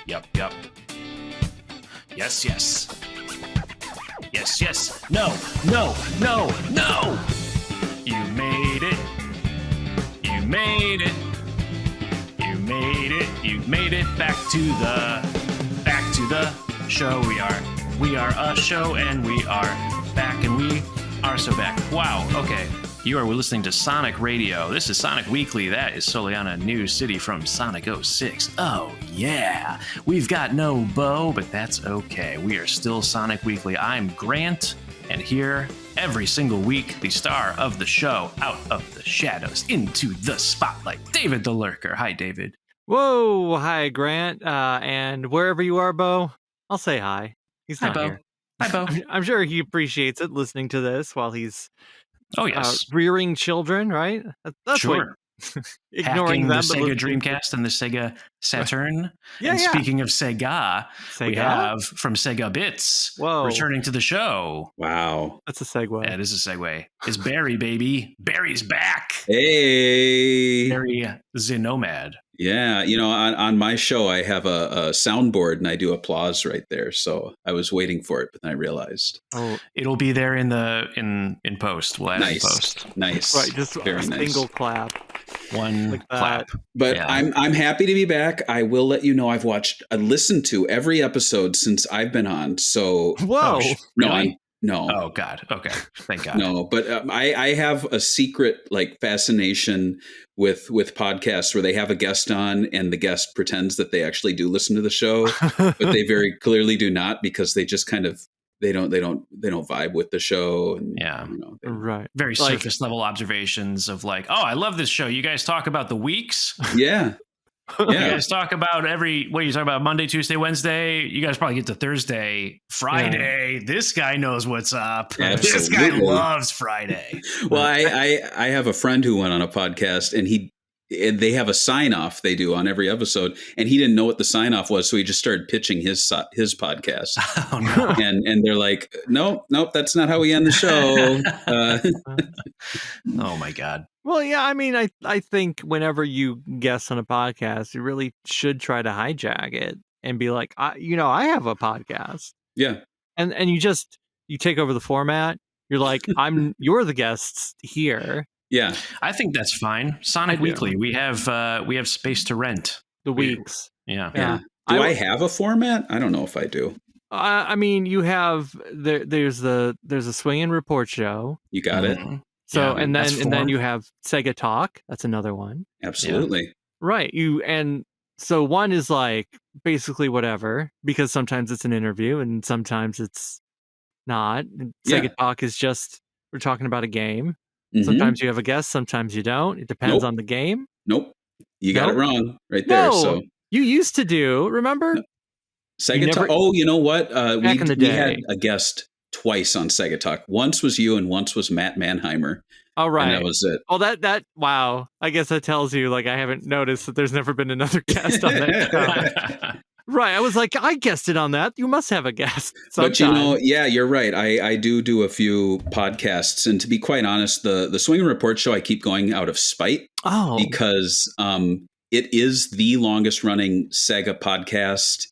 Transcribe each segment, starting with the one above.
Yep. Yes. Yes. No. You made it. You made it back to the show. We are a show, and we are back, and we are so back. Wow. Okay. You are listening to Sonic Radio. This is Sonic Weekly. That is Soliana New City from Sonic 06. Oh, yeah. We've got no Bo, but that's okay. We are still Sonic Weekly. I'm Grant, and here every single week, the star of the show, out of the shadows, into the spotlight, David the Lurker. Hi, David. Whoa. Hi, Grant. And wherever you are, Bo, I'll say hi. He's not here. Hi, Bo. I'm sure he appreciates it listening to this while he's rearing children, right? That's sure. Ignoring the Sega Dreamcast and the Sega Saturn. And speaking of Sega, we have from Sega Bits returning to the show. Wow. That's a segue. That is a segue. It's Barry, baby. Barry's back. Hey. Barry the Nomad. Yeah, on my show, I have a soundboard and I do applause right there. So I was waiting for it, but then I realized. Oh, it'll be there in post. We'll add it in post. Nice. Right, just very a single clap. One like clap. But yeah. I'm happy to be back. I will let you know I listened to every episode since I've been on. So whoa. Really? No. Oh God. Okay. Thank God. No, but I have a secret fascination with podcasts where they have a guest on and the guest pretends that they actually do listen to the show, but they very clearly do not, because they just kind of they don't vibe with the show. And, right. Very surface level observations of like, oh, I love this show. You guys talk about the weeks. Yeah. You guys talk about you talk about Monday, Tuesday, Wednesday. You guys probably get to Thursday, Friday. Yeah. This guy knows what's up. Absolutely. This guy loves Friday. Well, I have a friend who went on a podcast and they have a sign off they do on every episode, and he didn't know what the sign off was, so he just started pitching his podcast. Oh, no. And they're like, nope, that's not how we end the show. Oh my God. Well, yeah, I mean, I think whenever you guest on a podcast, you really should try to hijack it and be like, I have a podcast. Yeah. And you take over the format. You're like, you're the guests here. Yeah. I think that's fine. Sonic Weekly. We have space to rent. The weeks. Yeah. Do I have a format? I don't know if I do. I mean, you have there's a swing and report show. You got it. So and then you have Sega Talk. That's another one. Absolutely. Yeah. Right. So one is like basically whatever, because sometimes it's an interview and sometimes it's not. And Sega Talk is just we're talking about a game. Mm-hmm. Sometimes you have a guest, sometimes you don't. It depends on the game. Nope. You got it wrong right there. No, so you used to do, remember? No. Sega Talk. Oh, you know what? Back in the day. We had a guest twice on Sega Talk. Once was you and once was Matt Mannheimer. Oh, right. And that was it. Oh, wow. I guess that tells you, like, I haven't noticed that there's never been another guest on that show. Right. I was like, I guessed it on that. You must have a guest sometime. But you're right. I do a few podcasts. And to be quite honest, the Swing and Report show, I keep going out of spite. Oh. Because it is the longest running Sega podcast.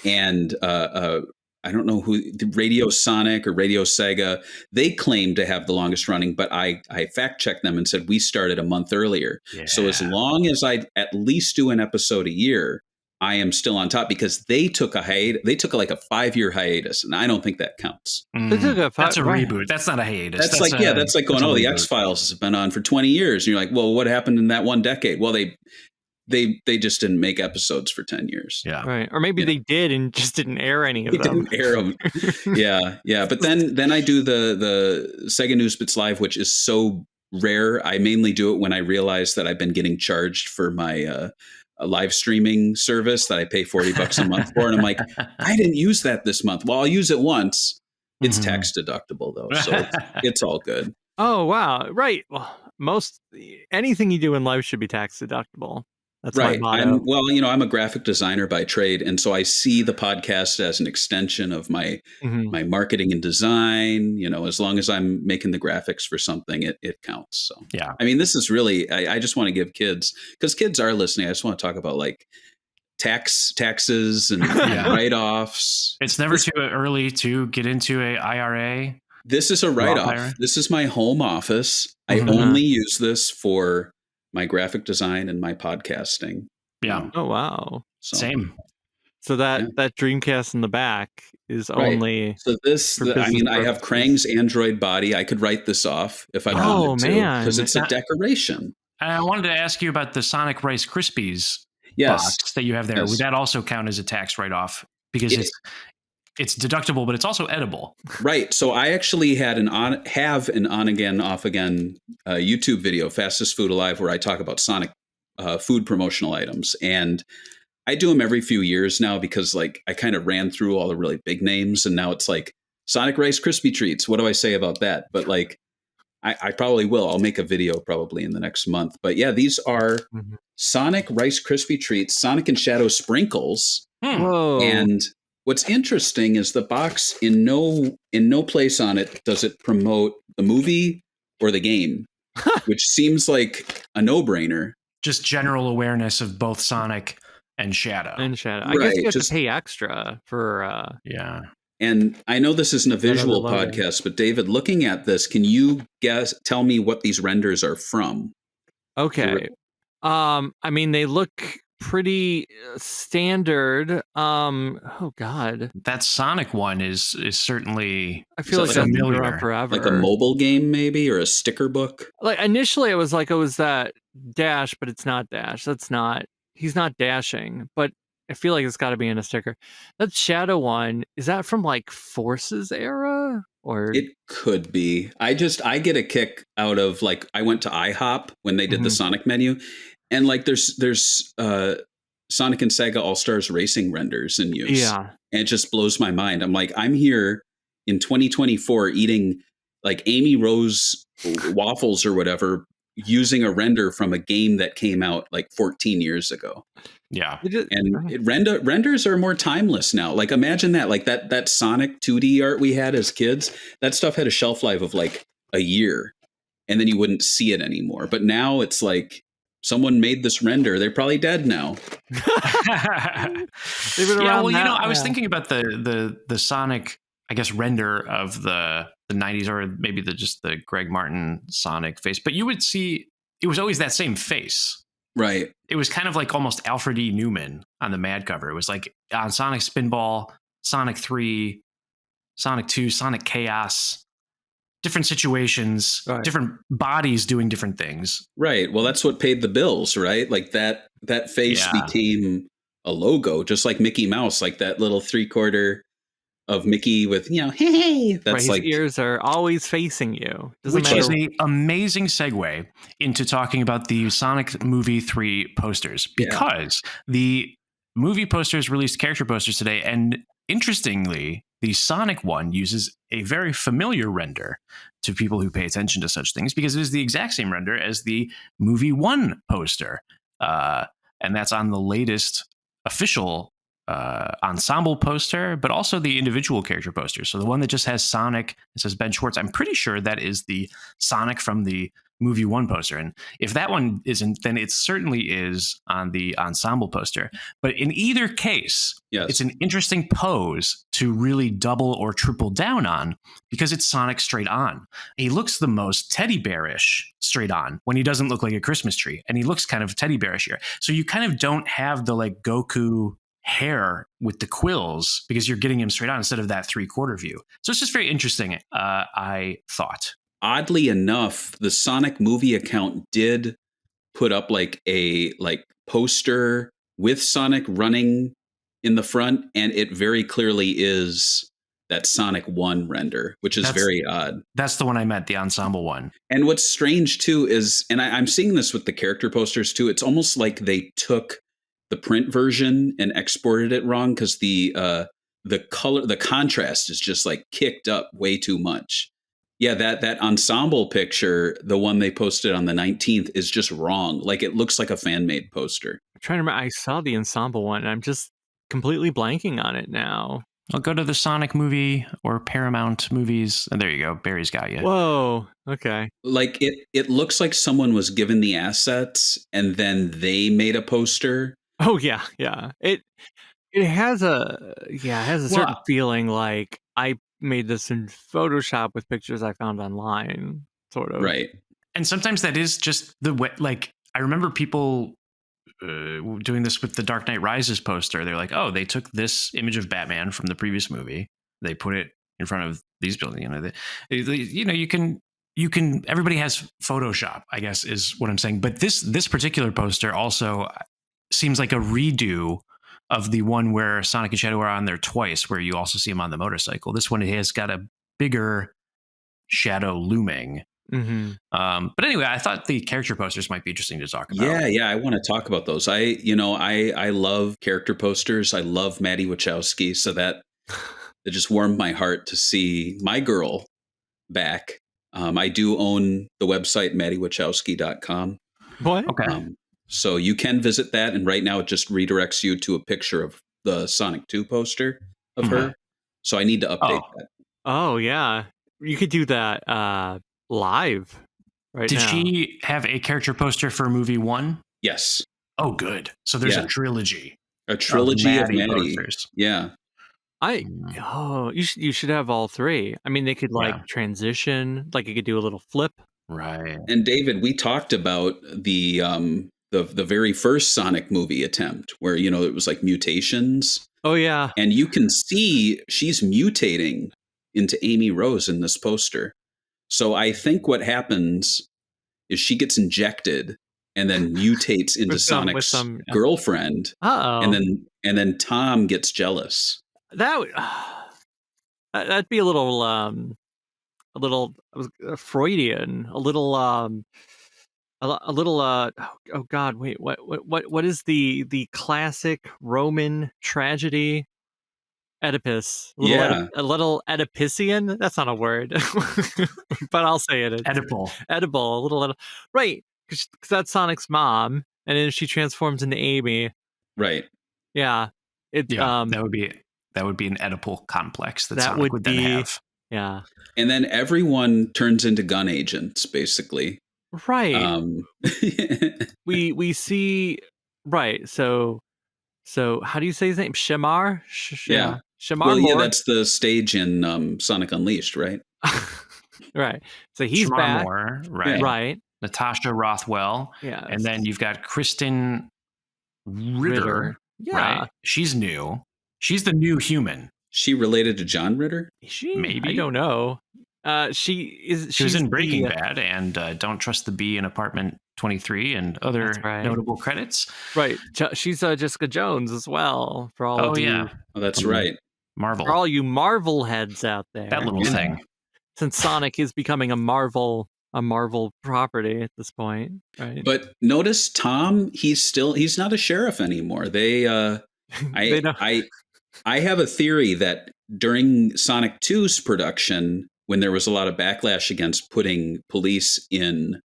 And I don't know who, Radio Sonic or Radio Sega, they claim to have the longest running, but I fact checked them and said we started a month earlier. Yeah. So as long as I at least do an episode a year, I am still on top, because they took a hiatus. They took like a 5-year hiatus, and I don't think that counts. That's a reboot. That's not a hiatus. That's like going, the X-Files has been on for 20 years. And you're like, well, what happened in that one decade? Well, they just didn't make episodes for 10 years. Yeah. Right. Or maybe they did and just didn't air any of them. Didn't air them. Yeah. But then I do the Sega News Bits Live, which is so rare. I mainly do it when I realize that I've been getting charged for my a live streaming service that I pay $40 a month for. And I'm like, I didn't use that this month. Well, I'll use it once. It's tax deductible though. So it's all good. Oh, wow. Right. Well, anything you do in life should be tax deductible. That's right. my motto. I'm a graphic designer by trade. And so I see the podcast as an extension of my marketing and design. As long as I'm making the graphics for something, it counts. So, yeah. I mean, this is really, I just want to give kids, because kids are listening. I just want to talk about like taxes and Yeah. write-offs. It's never too early to get into a IRA. This is a Roth write-off. IRA? This is my home office. I Mhm. only use this for my graphic design and my podcasting. Yeah. Oh wow. So, Same. So that Yeah. that Dreamcast in the back is Right. only So for business I have purposes. Krang's Android body. I could write this off if I Oh, wanted to, man. because it's a decoration. And I wanted to ask you about the Sonic Rice Krispies Yes. box that you have there. Yes. Would that also count as a tax write-off? Because it's deductible, but it's also edible. Right. So I actually have an on again, off again YouTube video, Fastest Food Alive, where I talk about Sonic food promotional items. And I do them every few years now because like I kind of ran through all the really big names, and now it's like Sonic Rice Krispie Treats. What do I say about that? But like I probably will. I'll make a video probably in the next month. But yeah, these are Mhm. Sonic Rice Krispie Treats, Sonic and Shadow Sprinkles. Whoa. And what's interesting is the box in no place on it does it promote the movie or the game, which seems like a no-brainer. Just general awareness of both Sonic and Shadow. And Shadow. I guess you have just- to pay extra for Yeah. And I know this isn't a visual other logo. podcast, but David, looking at this, can you tell me what these renders are from? okay. I mean they look pretty standard. Oh god. That Sonic one is certainly I feel Is like that that's like been familiar. around forever. Like a mobile game maybe, or a sticker book? Like initially I was like, oh, is that Dash, but it's not Dash. He's not dashing, but I feel like it's got to be in a sticker. That Shadow one, is that from like Forces era or It could be. I get a kick out of like I went to IHOP when they did the Mhm. Sonic menu, and like there's Sonic and Sega All Stars Racing renders in use. yeah. And it just blows my mind. I'm like, I'm here in 2024 eating like Amy Rose waffles or whatever, using a render from a game that came out like 14 years ago. Yeah. And renders are more timeless now. Like imagine that, like that Sonic 2D art we had as kids, that stuff had a shelf life of like a year, and then you wouldn't see it anymore. But now it's like someone made this render. They're probably dead now. They've been Yeah, around well, that- I was yeah. thinking about the Sonic, I guess, render of the 90s, or maybe just the Greg Martin Sonic face. But you would see it was always that same face. Right. It was kind of like almost Alfred E. Newman on the Mad cover. It was like on Sonic Spinball, Sonic 3, Sonic 2, Sonic Chaos, different situations, Right. different bodies doing different things. Right. Well, that's what paid the bills, right? Like that face Yeah. became a logo, just like Mickey Mouse, like that little 3/4 of Mickey with, hey, Right, that's his like ears are always facing you. Doesn't Which matter. is an amazing segue into talking about the Sonic Movie 3 posters, because the movie posters released character posters today, and interestingly, the Sonic one uses a very familiar render to people who pay attention to such things, because it is the exact same render as the movie 1 poster, and that's on the latest official ensemble poster, but also the individual character poster. So the one that just has Sonic, it says Ben Schwartz, I'm pretty sure that is the Sonic from the movie 1 poster. And if that one isn't, then it certainly is on the ensemble poster. But in either case, yes. it's an interesting pose to really double or triple down on, because it's Sonic straight on. He looks the most teddy bearish straight on when he doesn't look like a Christmas tree. And he looks kind of teddy bearish here. So you kind of don't have the like Goku hair with the quills, because you're getting him straight on instead of that 3/4 view. So it's just very interesting, I thought. Oddly enough, the Sonic movie account did put up like a poster with Sonic running in the front, and it very clearly is that Sonic 1 render, which is very odd. That's the one I meant, the ensemble one. And what's strange too is, and I'm seeing this with the character posters too, it's almost like they took the print version and exported it wrong, because the color, the contrast is just like kicked up way too much. Yeah, that ensemble picture, the one they posted on the 19th, is just wrong. Like it looks like a fan-made poster. I'm trying to remember. I saw the ensemble one, and I'm just completely blanking on it now. I'll go to the Sonic movie or Paramount movies. And there you go. Barry's got you. Whoa. Okay. Like it looks like someone was given the assets and then they made a poster. Oh yeah, yeah. It has a certain Well, feeling like I made this in Photoshop with pictures I found online, sort of. Right. and sometimes that is just the way. Like I remember people doing this with the Dark Knight Rises poster. They're like, oh, they took this image of Batman from the previous movie, they put it in front of these buildings. You can. Everybody has Photoshop, I guess, is what I'm saying. But this particular poster also seems like a redo of the one where Sonic and Shadow are on there twice, where you also see him on the motorcycle. This one has got a bigger Shadow looming. Mm-hmm. But anyway, I thought the character posters might be interesting to talk about. Yeah, I want to talk about those. I love character posters. I love Maddie Wachowski, so that it just warmed my heart to see my girl back. I do own the website MaddieWachowski.com. What? Okay. So you can visit that, and right now it just redirects you to a picture of the Sonic 2 poster of her. So I need to update that. Oh yeah, you could do that live right Did now. she have a character poster for movie 1? Yes. Oh, good. So there's Yeah. a trilogy. A trilogy of Maddie. posters. Yeah. You should have all three. I mean, they could like transition, like you could do a little flip. Right. And David, we talked about the very first Sonic movie attempt where, it was like mutations. Oh yeah. And you can see she's mutating into Amy Rose in this poster. So I think what happens is she gets injected and then mutates into Sonic's girlfriend. Uh-oh. And then Tom gets jealous. That'd be a little Freudian, a little oh god, wait, what is the classic Roman tragedy? Oedipus. A little Oedipician? That's not a word. But I'll say it. Edible. A little right, because that's Sonic's mom, and then she transforms into Amy. Right. Yeah. That would be an Oedipal complex that Sonic would then have. Yeah. And then everyone turns into gun agents, basically. Right. We see right. So how do you say his name? Shamar? Yeah. Shamar. Well, yeah, that's the stage in Sonic Unleashed, right? Right. So he's Shamar back. Moore, right? Yeah. Right. Natasha Rothwell. Yeah. And then you've got Kristen Ritter. Yeah. Right? She's new. She's the new human. She related to John Ritter? Maybe. I don't know. She was in Breaking Bad and Don't Trust the Bee in Apartment 23 and other notable credits. Right. She's Jessica Jones as well. For all of you. Oh, that's right. Marvel. For all you Marvel heads out there. That little thing. Since Sonic is becoming a Marvel property at this point, right? But notice Tom, he's not a sheriff anymore. I have a theory that during Sonic 2's production, when there was a lot of backlash against putting police in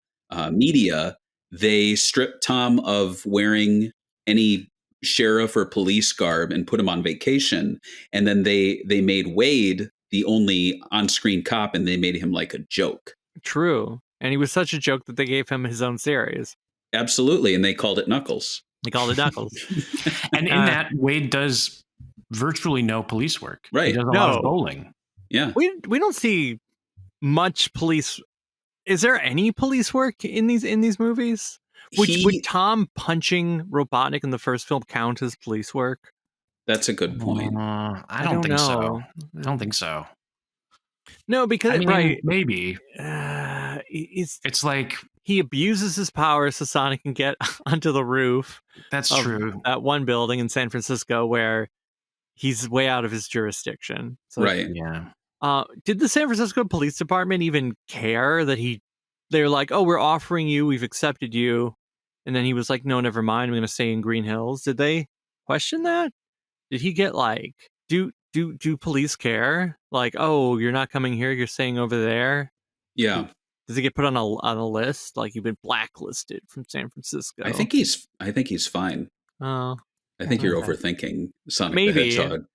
media, they stripped Tom of wearing any sheriff or police garb and put him on vacation. And then they made Wade the only on-screen cop, and they made him like a joke. True. And he was such a joke that they gave him his own series. Absolutely. And they called it Knuckles. And in that, Wade does virtually no police work. Right. He does a lot of bowling. Yeah. We don't see much police. Is there any police work in these movies? Would Tom punching Robotnik in the first film count as police work? That's a good point. I don't think so. I don't think so. No, because maybe. It's like he abuses his powers so Sonic can get onto the roof. That's true. That one building in San Francisco where he's way out of his jurisdiction. So, right. Yeah. Did the San Francisco Police Department even care that they're like, oh, we're offering you, we've accepted you. And then he was like, no, never mind, I'm going to stay in Green Hills. Did they question that? Did he get like, do police care? Like, oh, you're not coming here, you're staying over there? Yeah. Does he get put on a list? Like, you've been blacklisted from San Francisco? I think he's fine. Oh. I think you're overthinking Sonic the Hedgehog.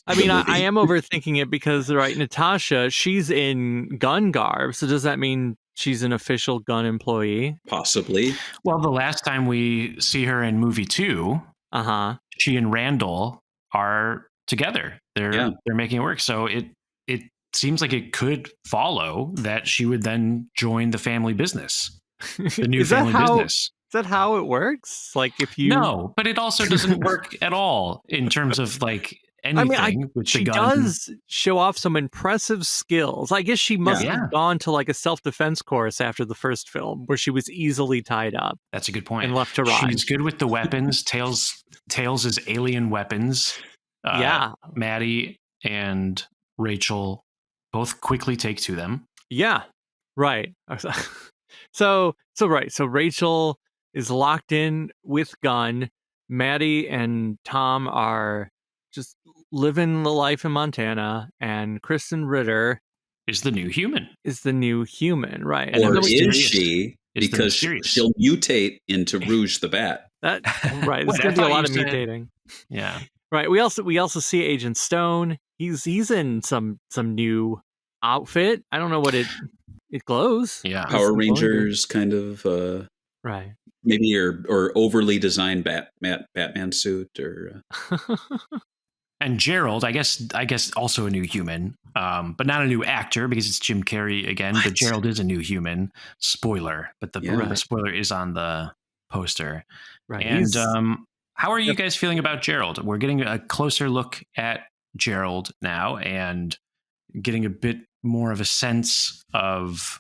I mean, I am overthinking it because, right, Natasha, she's in gun garb. So does that mean she's an official gun employee? Possibly. Well, the last time we see her in movie 2, she and Randall are together. They're making it work. So it seems like it could follow that she would then join the family business, the new family business. Is that how it works? Like if you No, but it also doesn't work at all in terms of like anything. She does show off some impressive skills. I guess she must have gone to like a self-defense course after the first film where she was easily tied up. That's a good point. And left to rot. She's good with the weapons. Tails is alien weapons. Maddie and Rachel both quickly take to them. Yeah. Right. So Rachel is locked in with Gunn. Maddie and Tom are just living the life in Montana, and Kristen Ritter is the new human. Right? Or is she? Because she'll mutate into Rouge the Bat. Right. There's going to be a lot of mutating. Yeah. Right. We also see Agent Stone. He's in some new outfit. I don't know what it glows. Yeah. Power Rangers kind of. Right. Maybe or overly designed Batman suit or. And Gerald, I guess also a new human, but not a new actor because it's Jim Carrey again. What? But Gerald is a new human. Spoiler, but the spoiler is on the poster. Right. And how are you guys feeling about Gerald? We're getting a closer look at Gerald now and getting a bit more of a sense of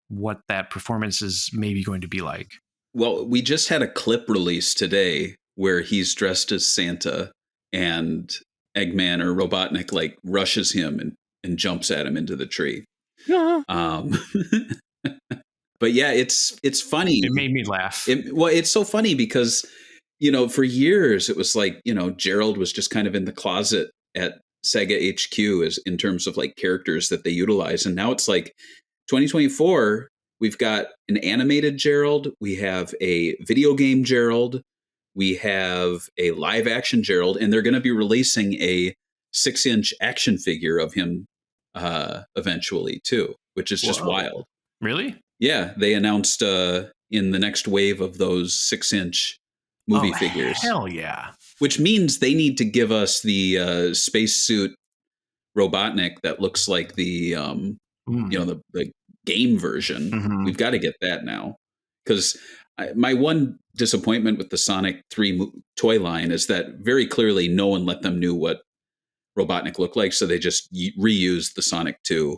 what that performance is maybe going to be like. Well, we just had a clip released today where he's dressed as Santa and Eggman or Robotnik like rushes him and jumps at him into the tree. But yeah, it's funny. It made me laugh. It's so funny because, for years it was like, Gerald was just kind of in the closet at Sega HQ as in terms of like characters that they utilize. And now it's like 2024, we've got an animated Gerald. We have a video game Gerald. We have a live action Gerald, and they're going to be releasing a 6-inch action figure of him eventually too, which is just wild. Really? Yeah, they announced in the next wave of those 6-inch movie figures. Hell yeah! Which means they need to give us the spacesuit Robotnik that looks like the the game version. Mm-hmm. We've got to get that now because my one disappointment with the Sonic 3 toy line is that very clearly no one let them know what Robotnik looked like, so they just reused the Sonic 2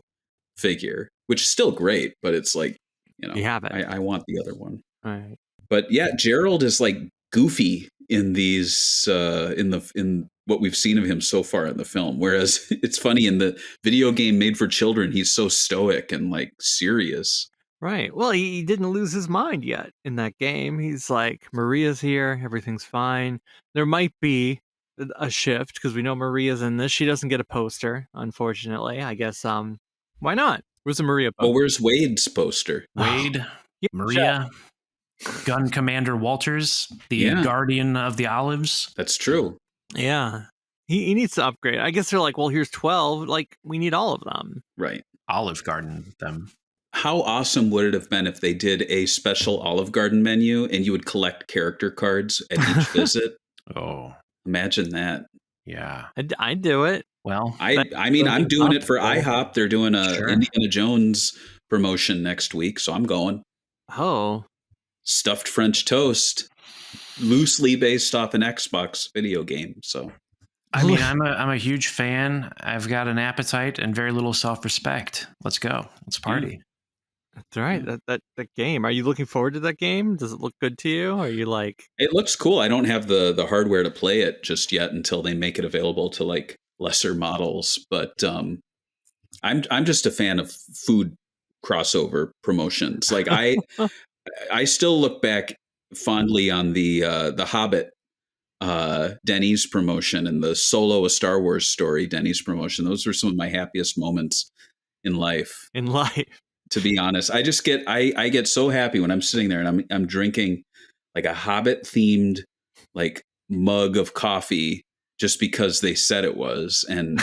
figure, which is still great, but it's like, you have it. I want the other one. Right. But yeah, Gerald is like goofy in these in what we've seen of him so far in the film, whereas it's funny in the video game made for children, he's so stoic and like serious. Right. Well, he didn't lose his mind yet in that game. He's like, Maria's here. Everything's fine. There might be a shift because we know Maria's in this. She doesn't get a poster, unfortunately. I guess, why not? Where's the Maria poster? Well, where's Wade's poster? Wade, Maria, Gun Commander Walters, the Guardian of the Olives. That's true. Yeah. He needs to upgrade. I guess they're like, well, here's 12. Like, we need all of them. Right. Olive Garden them. How awesome would it have been if they did a special Olive Garden menu and you would collect character cards at each visit? Oh, imagine that. Yeah, I'd do it. Well, I mean, I'm doing it for IHOP. They're doing a Indiana Jones promotion next week, so I'm going. Oh, stuffed French toast, loosely based off an Xbox video game. So, I mean, I'm a huge fan. I've got an appetite and very little self-respect. Let's go. Let's party. That's right. That game. Are you looking forward to that game? Does it look good to you? Or are you like? It looks cool. I don't have the hardware to play it just yet until they make it available to like lesser models. But I'm just a fan of food crossover promotions. Like I still look back fondly on the Hobbit Denny's promotion and the Solo: A Star Wars Story Denny's promotion. Those were some of my happiest moments in life. To be honest, I just I get so happy when I'm sitting there and I'm drinking like a Hobbit themed like mug of coffee just because they said it was, and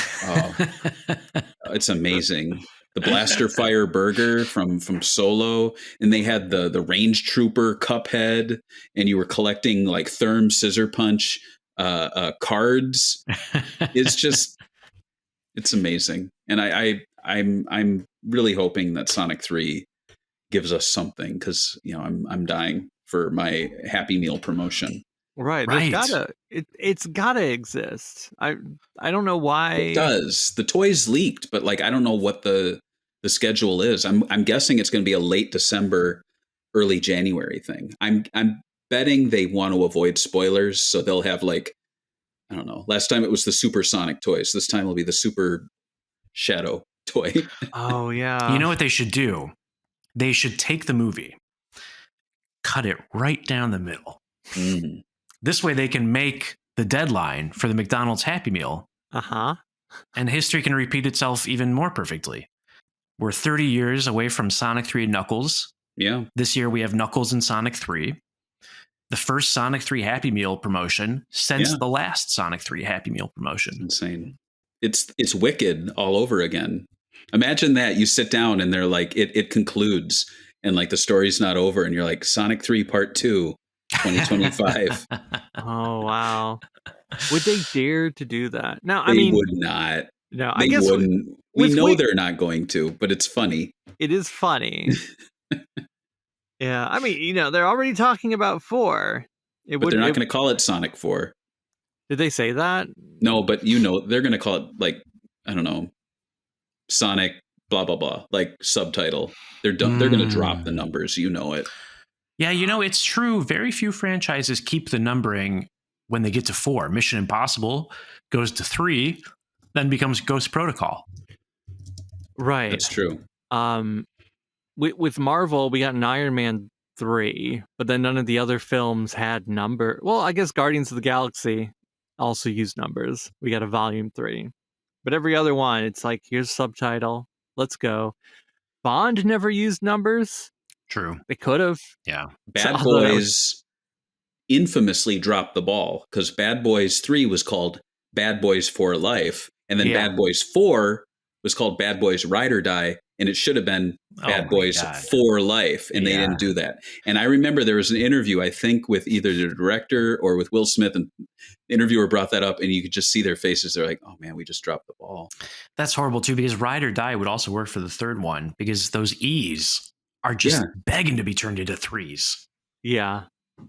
it's amazing. The Blaster Fire Burger from Solo, and they had the Range Trooper Cuphead, and you were collecting like Therm Scissor Punch cards. It's amazing, and I'm really hoping that Sonic 3 gives us something, because I'm dying for my Happy Meal promotion. Right. Right. It's gotta exist. I don't know why. It does. The toys leaked, but like I don't know what the schedule is. I'm guessing it's going to be a late December, early January thing. I'm betting they want to avoid spoilers, so they'll have like, I don't know. Last time it was the Super Sonic toys. This time it'll be the Super Shadow toy. Oh yeah. You know what they should do? They should take the movie, cut it right down the middle. Mm. This way they can make the deadline for the McDonald's Happy Meal, and history can repeat itself even more perfectly. We're 30 years away from Sonic 3 and Knuckles. Yeah. This year we have Knuckles and Sonic 3. The first Sonic 3 Happy Meal promotion since the last Sonic 3 Happy Meal promotion. Insane. It's wicked all over again. Imagine that you sit down and they're like, it concludes, and like the story's not over, and you're like, Sonic 3 Part 2, 2025. Oh wow. Would they dare to do that? No, They would not. No, They I guess wouldn't. We know they're not going to, but it's funny. It is funny. Yeah, I mean, they're already talking about 4. But they're not going to call it Sonic 4. Did they say that? No, but they're going to call it, like, I don't know, Sonic blah blah blah, like subtitle. They're done. They're going to drop the numbers. You know it. Yeah, it's true. Very few franchises keep the numbering when they get to 4. Mission Impossible goes to 3, then becomes Ghost Protocol. Right. That's true. With Marvel, we got an Iron Man 3, but then none of the other films had number. Well, I guess Guardians of the Galaxy also used numbers. We got a Volume 3. But every other one, it's like, here's subtitle. Let's go. Bond never used numbers. True. They could have. Yeah. Bad Boys infamously dropped the ball, because Bad Boys 3 was called Bad Boys for Life, and then Bad Boys 4 was called Bad Boys Ride or Die, and it should have been Bad Boys for Life, and they didn't do that. And I remember there was an interview, I think, with either the director or with Will Smith, and the interviewer brought that up, and you could just see their faces. They're like, oh man, we just dropped the ball. That's horrible too, because Ride or Die would also work for the third one, because those E's are just begging to be turned into 3s. Yeah.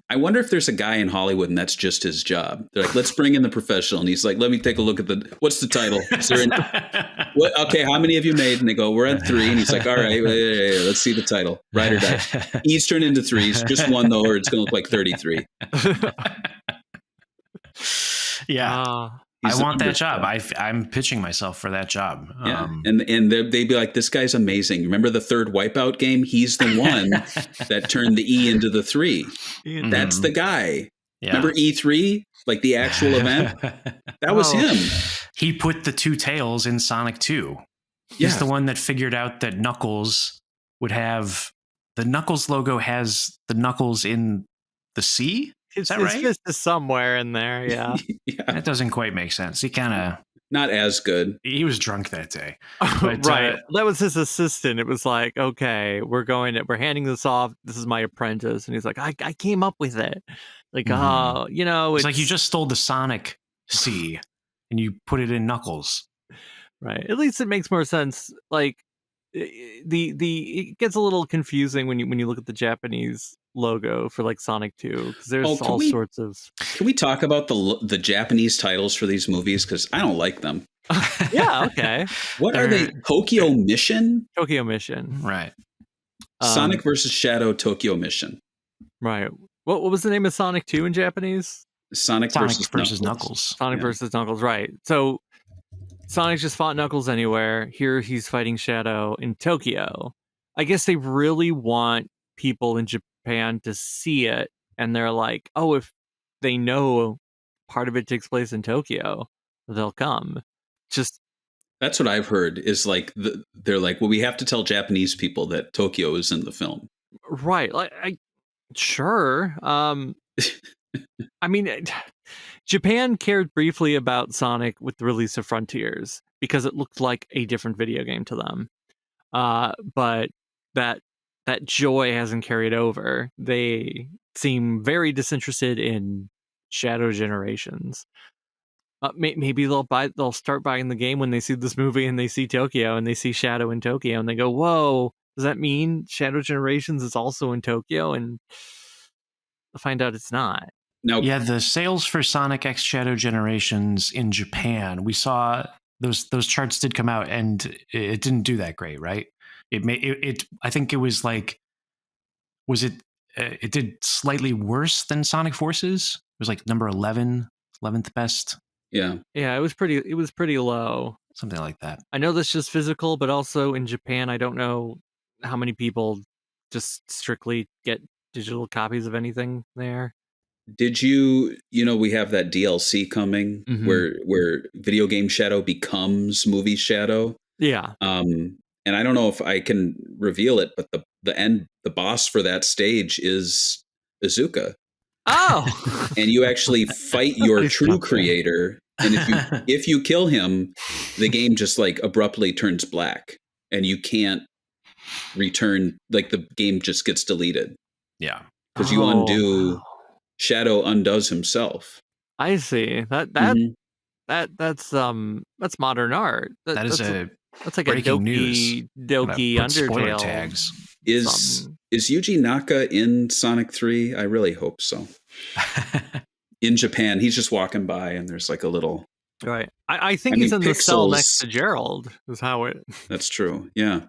I wonder if there's a guy in Hollywood and that's just his job. They're like, let's bring in the professional. And he's like, let me take a look at what's the title? Is there okay, how many have you made? And they go, we're at 3. And he's like, all right, let's see the title. Ride or Die. E's turned into 3s. Just one though, or it's going to look like 33. Yeah. I want that job. I'm pitching myself for that job. Yeah. And they'd be like, this guy's amazing. Remember the third Wipeout game? He's the one that turned the E into the 3. Mm-hmm. That's the guy. Yeah. Remember E3? Like the actual event? That was him. He put the 2 tails in Sonic 2. He's the one that figured out that Knuckles would have... The Knuckles logo has the Knuckles in the C? Is that right? His fist is somewhere in there, yeah. That doesn't quite make sense. He kind of... Not as good. He was drunk that day. But, right. That was his assistant. It was like, okay, we're handing this off. This is my apprentice. And he's like, I came up with it. Like, it's like you just stole the Sonic C and you put it in Knuckles. Right. At least it makes more sense. Like, it gets a little confusing when you look at the Japanese logo for like Sonic 2, because there's all sorts of... Can we talk about the Japanese titles for these movies? Because I don't like them. Yeah, okay. What are they? Tokyo Mission? Tokyo Mission. Right. Sonic versus Shadow Tokyo Mission. Right. What was the name of Sonic 2 in Japanese? Sonic versus Knuckles. Sonic versus Knuckles, right. So Sonic just fought Knuckles anywhere. Here he's fighting Shadow in Tokyo. I guess they really want people in Japan to see it, and they're like, oh, if they know part of it takes place in Tokyo, they'll come. Just that's what I've heard, is like they're like, well, we have to tell Japanese people that Tokyo is in the film. Right. Like, sure. I mean, Japan cared briefly about Sonic with the release of Frontiers because it looked like a different video game to them. But that joy hasn't carried over. They seem very disinterested in Shadow Generations. Maybe they'll start buying the game when they see this movie and they see Tokyo and they see Shadow in Tokyo and they go, whoa, does that mean Shadow Generations is also in Tokyo? And they'll find out it's not. Now, Yeah, the sales for Sonic X Shadow Generations in Japan, we saw those charts did come out, and it didn't do that great, right? It I think it was like, was it? It did slightly worse than Sonic Forces. It was like number 11th best, Yeah, it was pretty low. something like that. I know that's just physical, but also in Japan, I don't know how many people just strictly get digital copies of anything there. did you know we have that DLC coming Mhm. where video game Shadow becomes movie Shadow? Yeah. And I don't know if I can reveal it, but the boss for that stage is Izuka. Oh. And you actually fight your Nice true jump there. creator, and if you kill him, the game just like abruptly turns black and you can't return, like the game just gets deleted Yeah. because you Oh, undo. wow. Shadow undoes himself. I see. Mhm. That's modern art. That is That's like breaking a news. Doki Put spoiler Undertale tags. Is something. Yuji Naka in Sonic 3? I really hope so. In Japan, he's just walking by and there's like a little. Right. I think I he's mean, in the cell next pixels. to Gerald. Is how it. That's true. Yeah.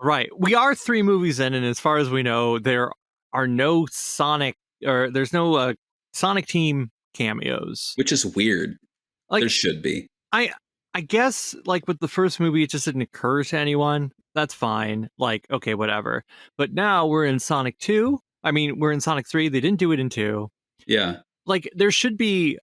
Right. We are 3 movies in, and as far as we know, there are no Sonic or there's no Sonic Team cameos. Which is weird. Like There should be. I guess like with the first movie, it just didn't occur to anyone. That's fine. Like, okay, whatever. But now we're in Sonic 2. I mean, we're in Sonic 3. They didn't do it in 2. Yeah. Like, there should be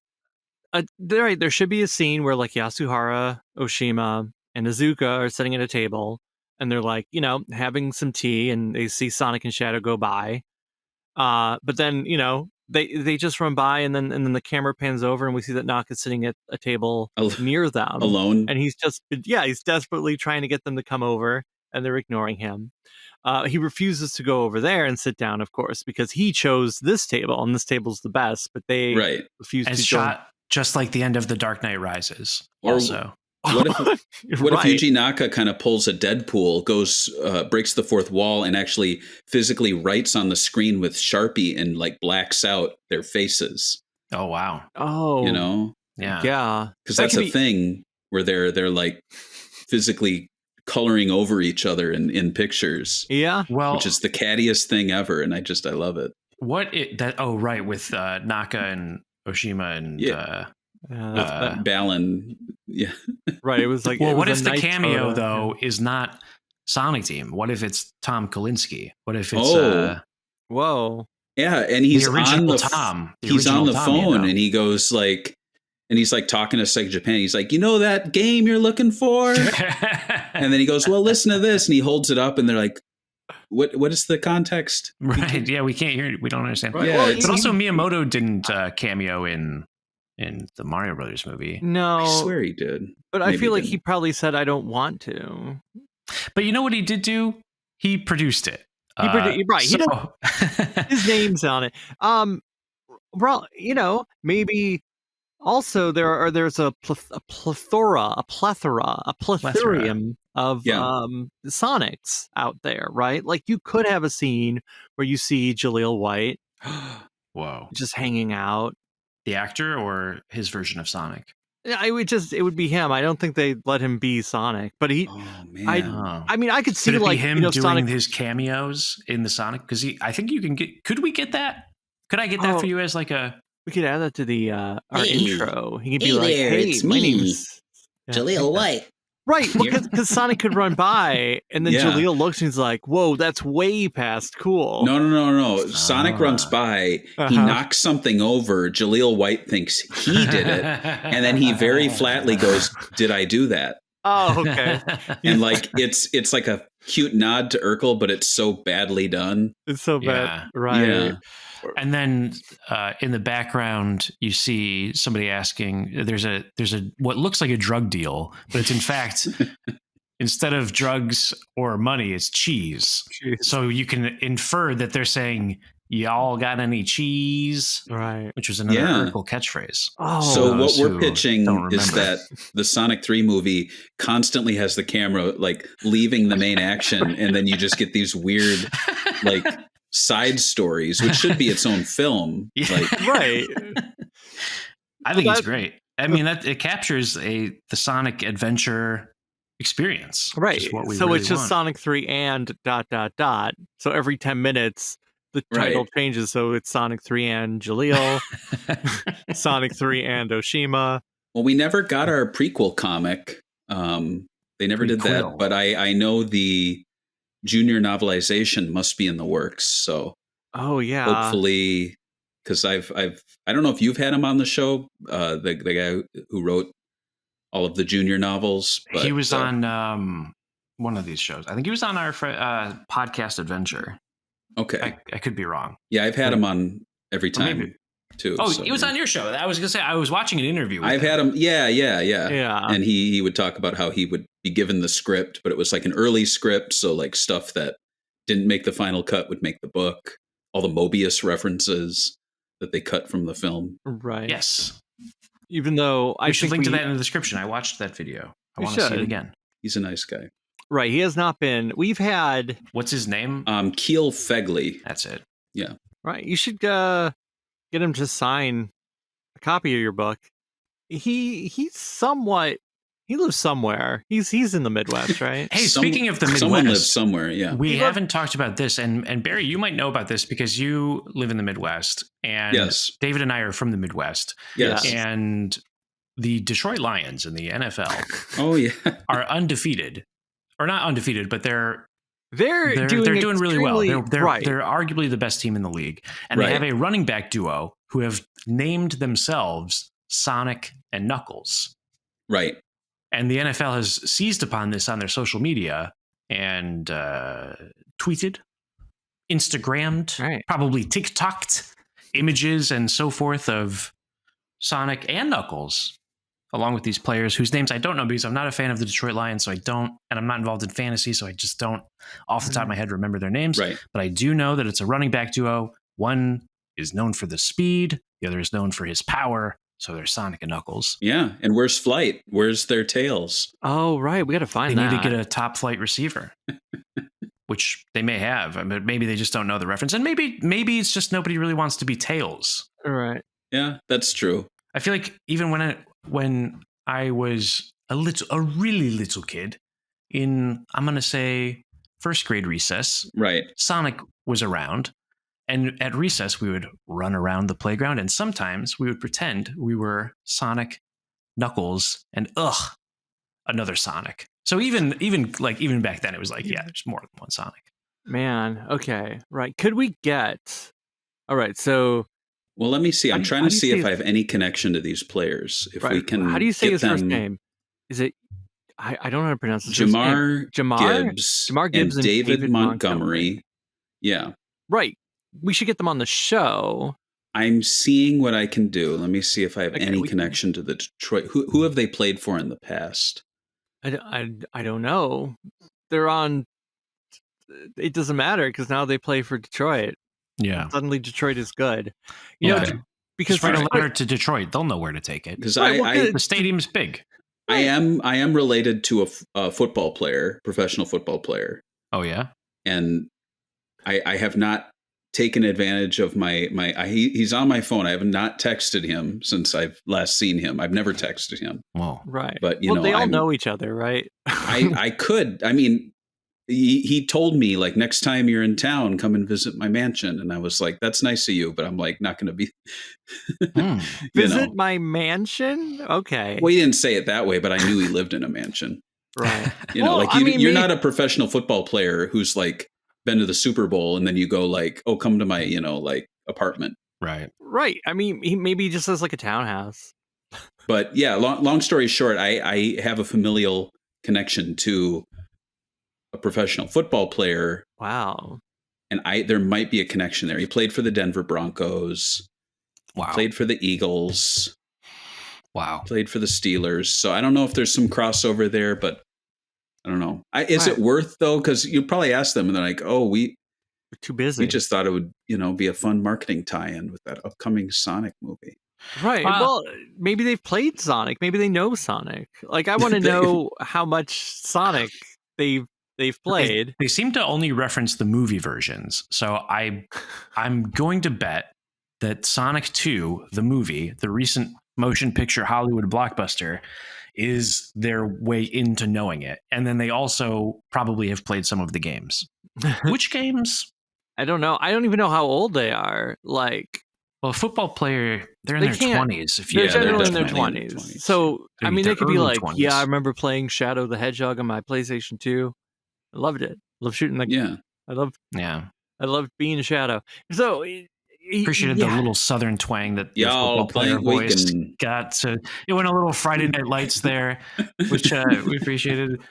there should be a scene where like Yasuhara, Oshima, and Izuka are sitting at a table and they're like, having some tea and they see Sonic and Shadow go by. But then, they just run by and then the camera pans over and we see that Naka's sitting at a table near them. Alone. And he's desperately trying to get them to come over and they're ignoring him. He refuses to go over there and sit down, of course, because he chose this table and this table's the best, but they refuse and to shot just like the end of The Dark Knight Rises. Or also, what if if Yuji Naka kind of pulls a Deadpool, breaks the fourth wall, and actually physically writes on the screen with Sharpie and like blacks out their faces? Oh wow! Oh, yeah. Because that's a thing where they're like physically coloring over each other in pictures. Yeah, which is the cattiest thing ever, and I love it. With Naka and Oshima and Balin. Yeah. Right. It was like, well, what if the cameo though is not Sonic Team? What if it's Tom Kalinske? What if it's whoa. Yeah, and he's the original on the Tom. He's on the Tom, phone and he goes like, and he's like talking to Sega Japan. He's like, that game you're looking for? And then he goes, well, listen to this. And he holds it up and they're like, what is the context? Right. Yeah, we can't hear it. We don't understand. Right. Yeah, but also Miyamoto didn't cameo in the Mario Brothers movie. No. I swear he did. But I feel like he probably said, I don't want to. But you know what he did do? He produced it. Right. His name's on it. Well, maybe also there's a plethora of Sonics out there, right? Like you could have a scene where you see Jaleel White whoa, just hanging out. The actor or his version of Sonic? It would be him. I don't think they let him be Sonic, but he. Oh man! I mean, I could see like him doing Sonic his cameos in the Sonic because I think you can get. Could we get that? Could I get that for you as like a? We could add that to the our intro. He could be hey like, there, "Hey, it's my me, name's Jaleel White." Right, because Sonic could run by, and then Jaleel looks and he's like, "Whoa, that's way past cool." No. Sonic runs by, he knocks something over. Jaleel White thinks he did it, and then he very flatly goes, "Did I do that?" Oh, okay. And like it's like a cute nod to Urkel, but it's so badly done. It's so bad, right? Yeah. And then in the background, you see somebody asking. There's a what looks like a drug deal, but it's in fact instead of drugs or money, it's cheese. So you can infer that they're saying, y'all got any cheese? Right. Which was another Yeah. Urkel catchphrase. Oh, So what those we're who pitching don't is remember. that the Sonic 3 movie constantly has the camera like leaving the main action, and then you just get these weird like side stories, which should be its own film. Yeah. Like, right. I think Well, it's great. I mean, that it captures the Sonic adventure experience, which Right. is what we So really it's just want. Sonic 3 and ... So every 10 minutes, the title Right. changes. So it's Sonic 3 and Jaleel, Sonic 3 and Oshima. well, we never got our prequel comic. They never did that, Prequel. but I know the junior novelization must be in the works. So Oh, yeah. hopefully, because I don't know if you've had him on the show, the guy who wrote all of the junior novels. But, He was on one of these shows. I think he was on our podcast Adventure. Okay. I could be wrong. Yeah, I've had him on every Or maybe- time too. Oh, so, he was on your show. I was going to say, I was watching an interview with I've had him. Yeah. Yeah. And he would talk about how he would be given the script, but it was like an early script. So like stuff that didn't make the final cut would make the book. All the Mobius references that they cut from the film. Right. Yes. Even though I I should think link to that in the description. I watched that video. I You want to see it should. again. He's a nice guy. Right. He has not been. We've had. What's his name? Keel Fegley. That's it. Right. You should get him to sign a copy of your book. He's somewhat. He lives somewhere. He's in the Midwest, right? Hey, speaking of the Midwest, Someone lives somewhere. Yeah. we haven't talked about this, and Barry, you might know about this because you live in the Midwest, and Yes. David and I are from the Midwest, Yes. and the Detroit Lions in the NFL Oh yeah. are undefeated, or not undefeated, but they're They're doing really well. They're right. they're arguably the best team in the league, and they Right. have a running back duo who have named themselves Sonic and Knuckles. Right. And the NFL has seized upon this on their social media and tweeted, Instagrammed, Right. probably TikToked images and so forth of Sonic and Knuckles, along with these players whose names I don't know because I'm not a fan of the Detroit Lions, so I don't, and I'm not involved in fantasy, so I just don't, off the top of my head, remember their names. Right. But I do know that it's a running back duo. One is known for the speed, the other is known for his power. So they're Sonic and Knuckles. Yeah. And where's Flight? Where's their tails? Oh, right. We got to They find need that. to get a top flight receiver, which they may have. I mean, maybe they just don't know the reference, and maybe it's just nobody really wants to be Tails. Right. Yeah, that's true. I feel like even when I was a really little kid, in I'm gonna say first grade recess, Right. Sonic was around. And at recess, we would run around the playground, and sometimes we would pretend we were Sonic, Knuckles, and another Sonic. So even back then, it was like, yeah, there's more than one Sonic. Man. Okay. Right. Could we get? All right. So. Well, let me see. I'm How trying do to you see say if I have any connection to these players. If right. we can. How do you say get his first them- name? Is it? I don't know how to pronounce his first name. Jamar, Jamar Gibbs, Jamar Gibbs and David David Montgomery. Yeah. Right. We should get them on the show. I'm seeing what I can do. Let me see if I have Okay, any we can- connection to the Detroit. Who have they played for in the past? I don't know. They're on. It doesn't matter because now they play for Detroit. Yeah. Suddenly, Detroit is good. You Okay. know, because Just write a Detroit- letter to Detroit. They'll know where to take it. Because Right, well, good. The stadium's big. I am related to a football player, professional football player, Oh, yeah? and I have not taken advantage of he's on my phone. I have not texted him since I've last seen him. I've never texted him, Whoa. right. but Well, they all know each other, right? I could. I mean, he told me like next time you're in town, come and visit my mansion, and I was like, that's nice of you, but I'm like not going to be. Hmm. you Visit know. my mansion. Okay. Well, he didn't say it that way, but I knew he lived in a mansion. Right. You know, Well, like I mean, you're not a professional football player who's like been to the Super Bowl and then you go like, oh, come to my like apartment. Right. Right. I mean, he maybe just has like a townhouse. But yeah, long story short, I have a familial connection to a professional football player, Wow. and there might be a connection there. He played for the Denver Broncos, Wow. played for the Eagles, Wow. played for the Steelers. So I don't know if there's some crossover there, but I don't know. Is Right. it worth though? Because you probably ask them and they're like, oh, They're too busy. We just thought it would, be a fun marketing tie-in with that upcoming Sonic movie. Right. Well, maybe they've played Sonic. Maybe they know Sonic. Like, I want to know how much Sonic they've played. They seem to only reference the movie versions. So I'm going to bet that Sonic 2, the movie, the recent motion picture Hollywood blockbuster, is their way into knowing it. And then they also probably have played some of the games. Which games? I don't know. I don't even know how old they are. Like, well, a football player, they're in their 20s. They're generally in their 20s. So, I mean, they could be like, 20s. Yeah, I remember playing Shadow the Hedgehog on my PlayStation 2. I loved it. Love shooting the... Yeah. I loved being Shadow. So... Appreciated the little southern twang that the football player voice got. So it went a little Friday Night Lights there, which we appreciated.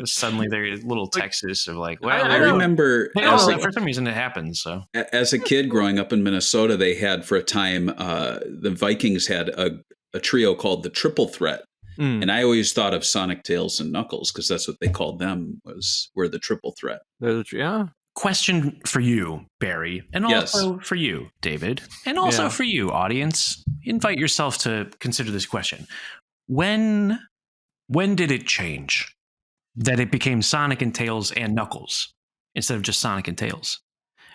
Suddenly there's little Texas of like, well, I remember for some reason it happens. So as a kid growing up in Minnesota, they had for a time the Vikings had a trio called the Triple Threat, and I always thought of Sonic, Tails, and Knuckles because that's what they called them. Were the Triple Threat. Question for you, Barry, and also for you, David, and also for you, audience. Invite yourself to consider this question. When did it change that it became Sonic and Tails and Knuckles instead of just Sonic and Tails?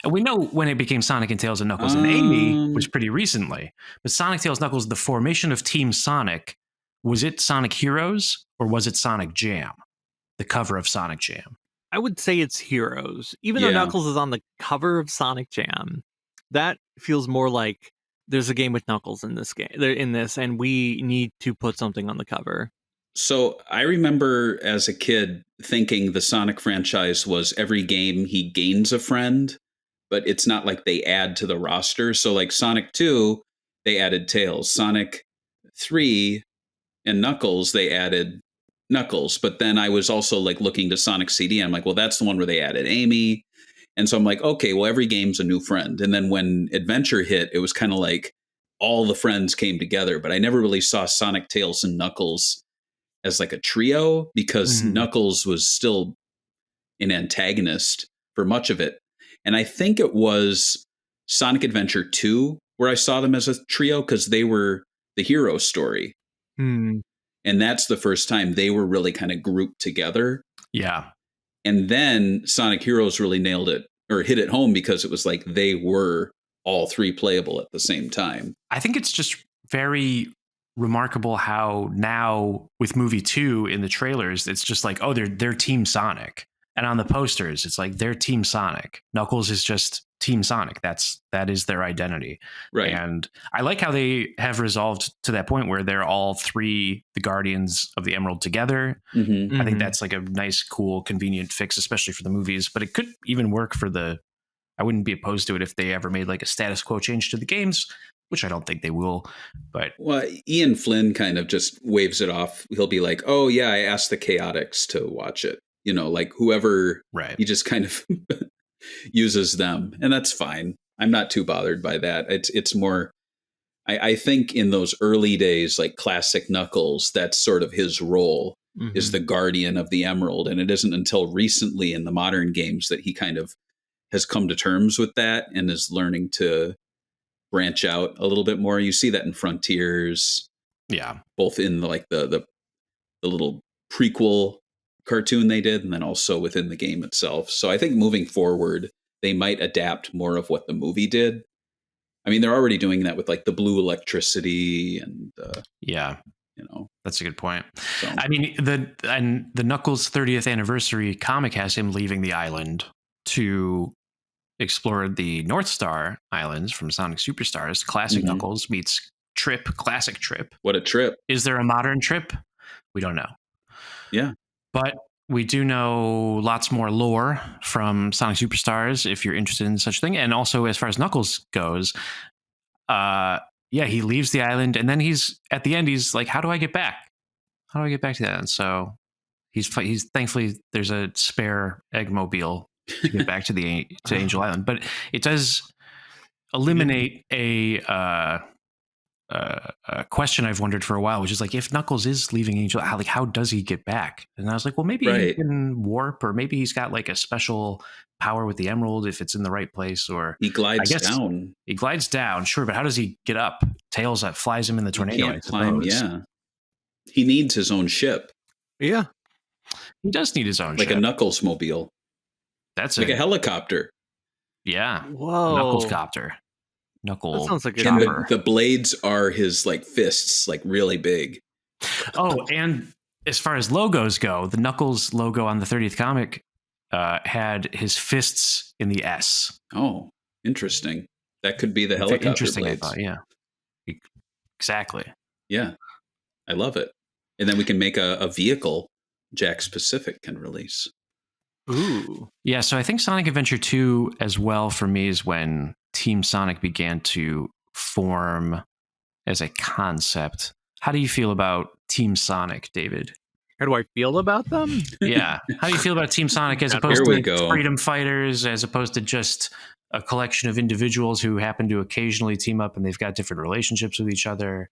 And we know when it became Sonic and Tails and Knuckles and Amy was pretty recently. But Sonic, Tails, Knuckles, the formation of Team Sonic, was it Sonic Heroes or was it Sonic Jam? The cover of Sonic Jam. I would say it's Heroes. Even though Knuckles is on the cover of Sonic Jam, that feels more like there's a game with Knuckles in this game, and we need to put something on the cover. So I remember as a kid thinking the Sonic franchise was every game he gains a friend, but it's not like they add to the roster. So like Sonic 2, they added Tails. Sonic 3 and Knuckles, they added Knuckles. But then I was also like looking to Sonic CD. I'm like, well, that's the one where they added Amy. And so I'm like, okay, well, every game's a new friend. And then when Adventure hit, it was kind of like all the friends came together. But I never really saw Sonic, Tails, and Knuckles as like a trio because Knuckles was still an antagonist for much of it. And I think it was Sonic Adventure 2 where I saw them as a trio because they were the hero story. And that's the first time they were really kind of grouped together. Yeah. And then Sonic Heroes really nailed it or hit it home because it was like they were all three playable at the same time. I think it's just very remarkable how now with movie 2 in the trailers, it's just like, oh, they're Team Sonic. And on the posters, it's like they're Team Sonic. Knuckles is just Team Sonic. That is their identity. Right. And I like how they have resolved to that point where they're all three the Guardians of the Emerald together. I think that's like a nice, cool, convenient fix, especially for the movies. But it could even work for I wouldn't be opposed to it if they ever made like a status quo change to the games, which I don't think they will. But well, Ian Flynn kind of just waves it off. He'll be like, oh yeah, I asked the Chaotix to watch it. You know, like whoever, right. He just kind of uses them. And that's fine. I'm not too bothered by that. It's more, I think in those early days, like classic Knuckles, that's sort of his role is the guardian of the Emerald. And it isn't until recently in the modern games that he kind of has come to terms with that and is learning to branch out a little bit more. You see that in Frontiers. Yeah. Both in the little prequel cartoon they did and then also within the game itself. So I think moving forward, they might adapt more of what the movie did. I mean, they're already doing that with like the blue electricity and yeah, you know, that's a good point. So. I mean, the Knuckles 30th anniversary comic has him leaving the island to explore the North Star Islands from Sonic Superstars. Classic Knuckles meets Trip, classic Trip. What a trip. Is there a modern Trip? We don't know. Yeah. But we do know lots more lore from Sonic Superstars if you're interested in such thing. And also as far as Knuckles goes, he leaves the island and then at the end, he's like, how do I get back? How do I get back to that? And so he's thankfully there's a spare Eggmobile to get back to Angel Island. But it does eliminate a a question I've wondered for a while, which is like, if Knuckles is leaving Angel, how does he get back? And I was like, well, maybe he can warp, or maybe he's got like a special power with the emerald if it's in the right place, or he glides down. He glides down, sure, but how does he get up? Tails that flies him in the tornado. He can't climb. Yeah, he needs his own ship. Yeah, he does need his own like ship. A Knuckles mobile. That's like a helicopter. Yeah. Whoa. Knuckles copter. Knuckle. That sounds like and the blades are his like fists, like really big. Oh, and as far as logos go, the Knuckles logo on the 30th comic had his fists in the S. Oh, interesting. That could be the helicopter interesting, blades. I thought, yeah. Exactly. Yeah. I love it. And then we can make a vehicle Jakks Pacific can release. Ooh. Yeah, so I think Sonic Adventure 2 as well for me is when Team Sonic began to form as a concept. How do you feel about Team Sonic, David? How do I feel about them? Yeah. How do you feel about Team Sonic as opposed to freedom fighters, as opposed to just a collection of individuals who happen to occasionally team up and they've got different relationships with each other?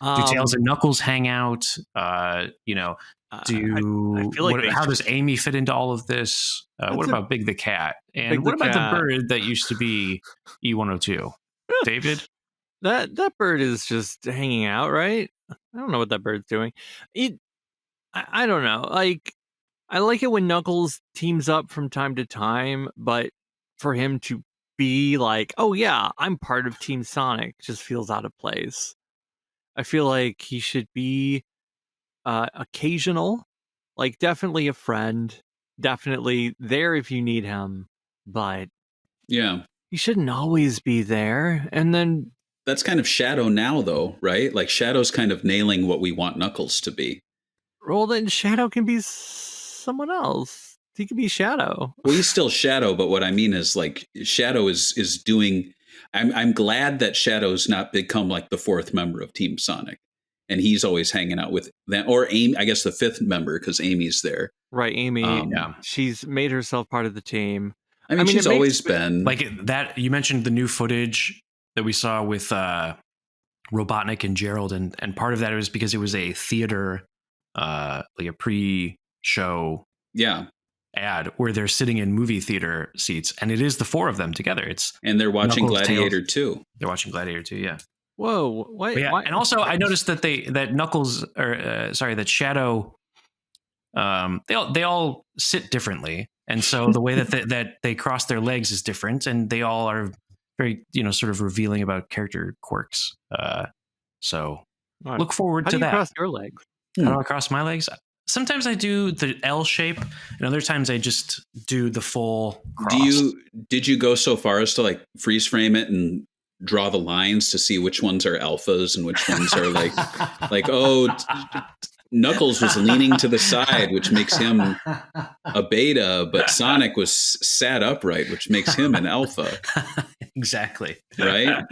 Do Tails and Knuckles hang out? I feel like how does Amy fit into all of this? What about Big the Cat? And what about the bird that used to be E102? David? That bird is just hanging out, right? I don't know what that bird's doing. I don't know. Like, I like it when Knuckles teams up from time to time, but for him to be like, oh yeah, I'm part of Team Sonic, just feels out of place. I feel like he should be occasional, like definitely a friend, definitely there if you need him, but yeah, he shouldn't always be there. And then that's kind of Shadow now, though, right? Like Shadow's kind of nailing what we want Knuckles to be. Well, then Shadow can be someone else. He can be Shadow. Well, he's still Shadow, but what I mean is like Shadow is doing. I'm glad that Shadow's not become like the fourth member of Team Sonic, and he's always hanging out with them, or Amy. I guess the fifth member because Amy's there. Right, Amy. She's made herself part of the team. I mean she's always been like that. You mentioned the new footage that we saw with Robotnik and Gerald, and part of that was because it was a theater, like a pre-show, ad where they're sitting in movie theater seats, and it is the four of them together. And they're watching Knuckles, Gladiator Tails. 2. They're watching Gladiator 2, yeah. Whoa, what? Yeah, and also I noticed that that Shadow, they all sit differently, and so the way that they cross their legs is different, and they all are very sort of revealing about character quirks. So look forward to that. How do you cross your legs? How do I cross my legs? Sometimes I do the L shape, and other times I just do the full cross. Did you go so far as to like freeze frame it and draw the lines to see which ones are alphas and which ones are like Knuckles was leaning to the side, which makes him a beta, but Sonic was sat upright, which makes him an alpha. Exactly. Right?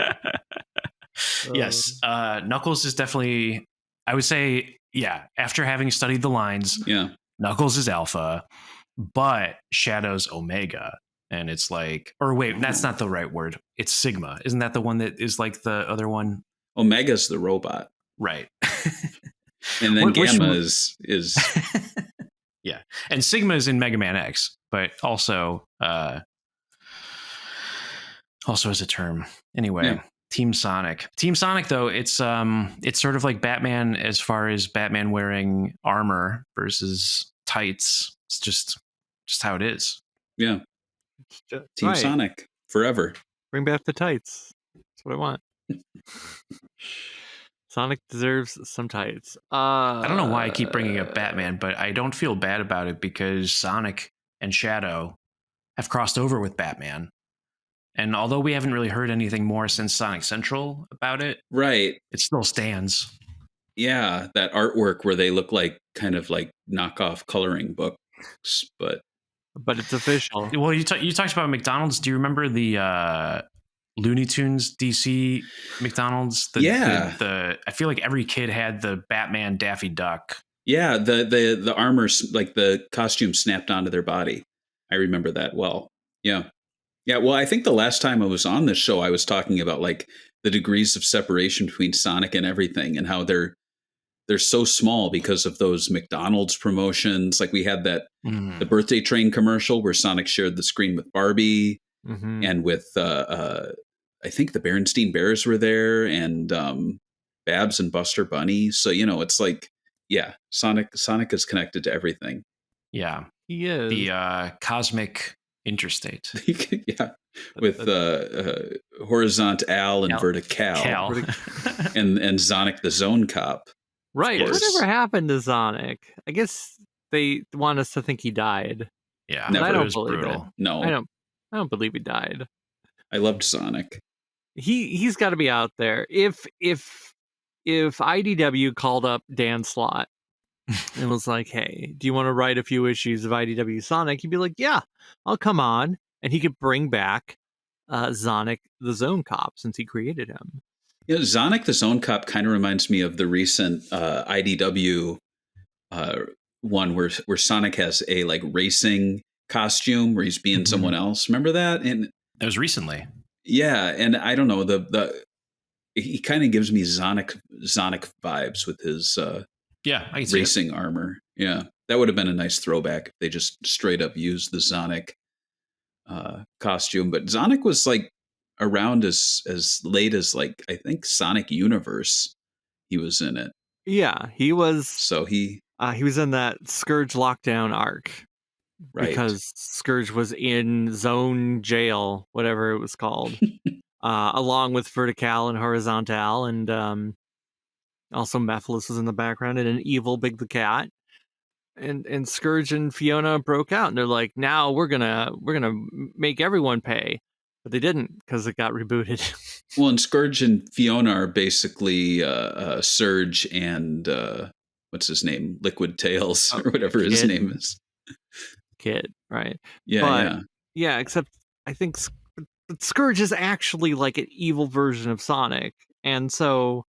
Yes. Knuckles is definitely, I would say, after having studied the lines, Knuckles is alpha, but Shadow's omega. And it's like, or wait, that's not the right word. It's sigma. Isn't that the one that is like the other one? Omega's the robot. Right. And then Gamma is yeah. And Sigma is in Mega Man X, but also as a term. Anyway, Team Sonic. Team Sonic, though, it's sort of like Batman as far as Batman wearing armor versus tights. It's just how it is. Yeah. Team Sonic forever. Bring back the tights. That's what I want. Sonic deserves some tights. I don't know why I keep bringing up Batman, but I don't feel bad about it because Sonic and Shadow have crossed over with Batman. And although we haven't really heard anything more since Sonic Central about it, right, it still stands. Yeah, that artwork where they look like kind of like knockoff coloring books, but it's official. Well, you talked about McDonald's. Do you remember the Looney Tunes DC McDonald's? I feel like every kid had the Batman Daffy Duck. Yeah, the armor, like the costume snapped onto their body. I remember that well. Yeah. Yeah, well, I think the last time I was on this show, I was talking about like the degrees of separation between Sonic and everything, and how they're so small because of those McDonald's promotions. Like we had that the birthday train commercial where Sonic shared the screen with Barbie and with I think the Berenstain Bears were there, and Babs and Buster Bunny. So it's like, yeah, Sonic is connected to everything. Yeah, he is the cosmic interstate. Yeah, with horizontal and vertical, and Sonic the Zone Cop. Right. Whatever happened to Sonic? I guess they want us to think he died. Yeah, never. I don't believe brutal. It. No, I don't believe he died. I loved Sonic. He's got to be out there. If IDW called up Dan Slott and was like, "Hey, do you want to write a few issues of IDW Sonic?" He'd be like, "Yeah, I'll come on," and he could bring back Sonic the Zone Cop since he created him. Sonic the Zone Cop kind of reminds me of the recent IDW one where Sonic has a like racing costume where he's being someone else. Remember that? And that was recently. Yeah, and I don't know, he kind of gives me Sonic vibes with his racing armor. Yeah, that would have been a nice throwback if they just straight up used the Sonic costume. But Sonic was like around as late as like I think Sonic Universe. He was in it. Yeah, he was. So he was in that Scourge lockdown arc. Right. Because Scourge was in Zone Jail, whatever it was called, along with Vertical and Horizontal, and also Mephiles was in the background, and an evil Big the Cat. And Scourge and Fiona broke out, and they're like, "Now we're gonna make everyone pay," but they didn't because it got rebooted. Well, and Scourge and Fiona are basically Surge and what's his name, Liquid Tails or whatever his name is. Kid, right? Yeah. Except I think Scourge is actually like an evil version of Sonic, and so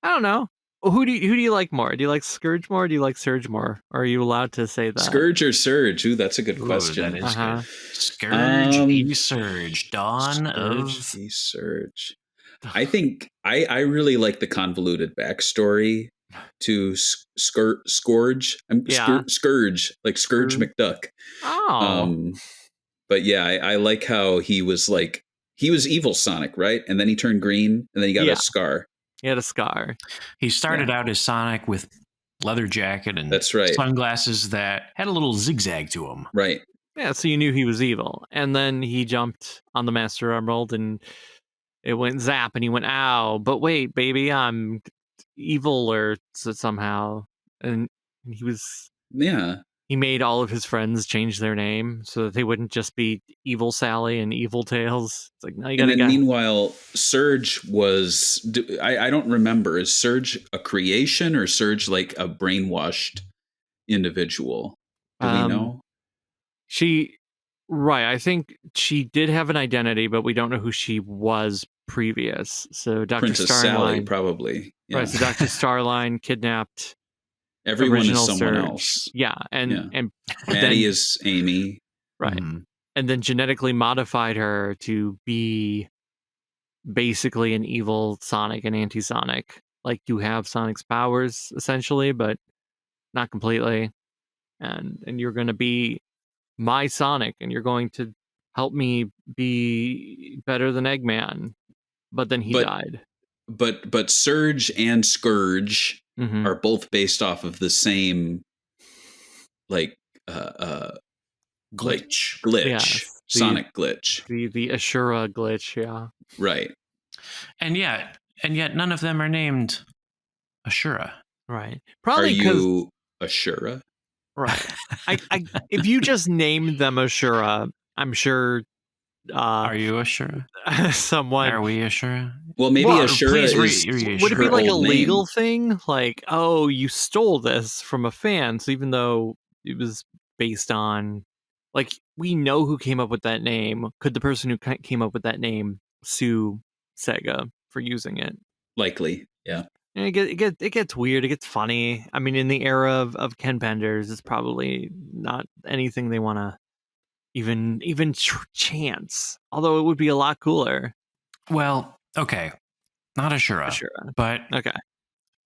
I don't know. Who do you like more? Do you like Scourge more? Or do you like Surge more? Or are you allowed to say that? Scourge or Surge? Ooh, that's a good question. That is good. Scourge v. Surge, Dawn of Surge. I think I really like the convoluted backstory to Scourge. Scourge, like Scourge McDuck. Oh. But yeah, I like how he was evil Sonic, right? And then he turned green, and then he got a scar. He had a scar. He started out as Sonic with leather jacket and that's right. Sunglasses that had a little zigzag to them. Right. Yeah, so you knew he was evil. And then he jumped on the Master Emerald and it went zap and he went, ow, but wait, baby, I'm evil or somehow. And he was... Yeah. He made all of his friends change their name so that they wouldn't just be Evil Sally and Evil Tails. It's like, no, you gotta go. Meanwhile, Surge was... I don't remember. Is Surge a creation or Surge like a brainwashed individual? Do we know? Right. I think she did have an identity, but we don't know who she was previous. So Dr. Princess Sally, probably. Yeah. Right. So Dr. Starline kidnapped everyone is someone Surge. Else. Yeah. And Maddie is Amy. Right. Mm-hmm. And then genetically modified her to be basically an evil Sonic and anti-Sonic. Like you have Sonic's powers essentially, but not completely. And you're going to be my Sonic and you're going to help me be better than Eggman. But then he died. But Surge and Scourge are both based off of the same glitch. Yes, Sonic glitch. The Ashura glitch, yeah. Right. And yet none of them are named Ashura. Right. Probably because... Are you Ashura? Right. I if you just named them Ashura, I'm sure... are you Ashura? Someone... Are we Ashura? Well, maybe Ashura is... Would it be like a legal name. thing? Like, oh, you stole this from a fan, so even though it was based on... Like, we know who came up with that name. Could the person who came up with that name sue Sega for using it? Likely, yeah. And it gets weird. It gets funny. I mean, in the era of Ken Penders, it's probably not anything they want to even chance. Although it would be a lot cooler. Well, okay. Not Ashura, Ashura. but Okay.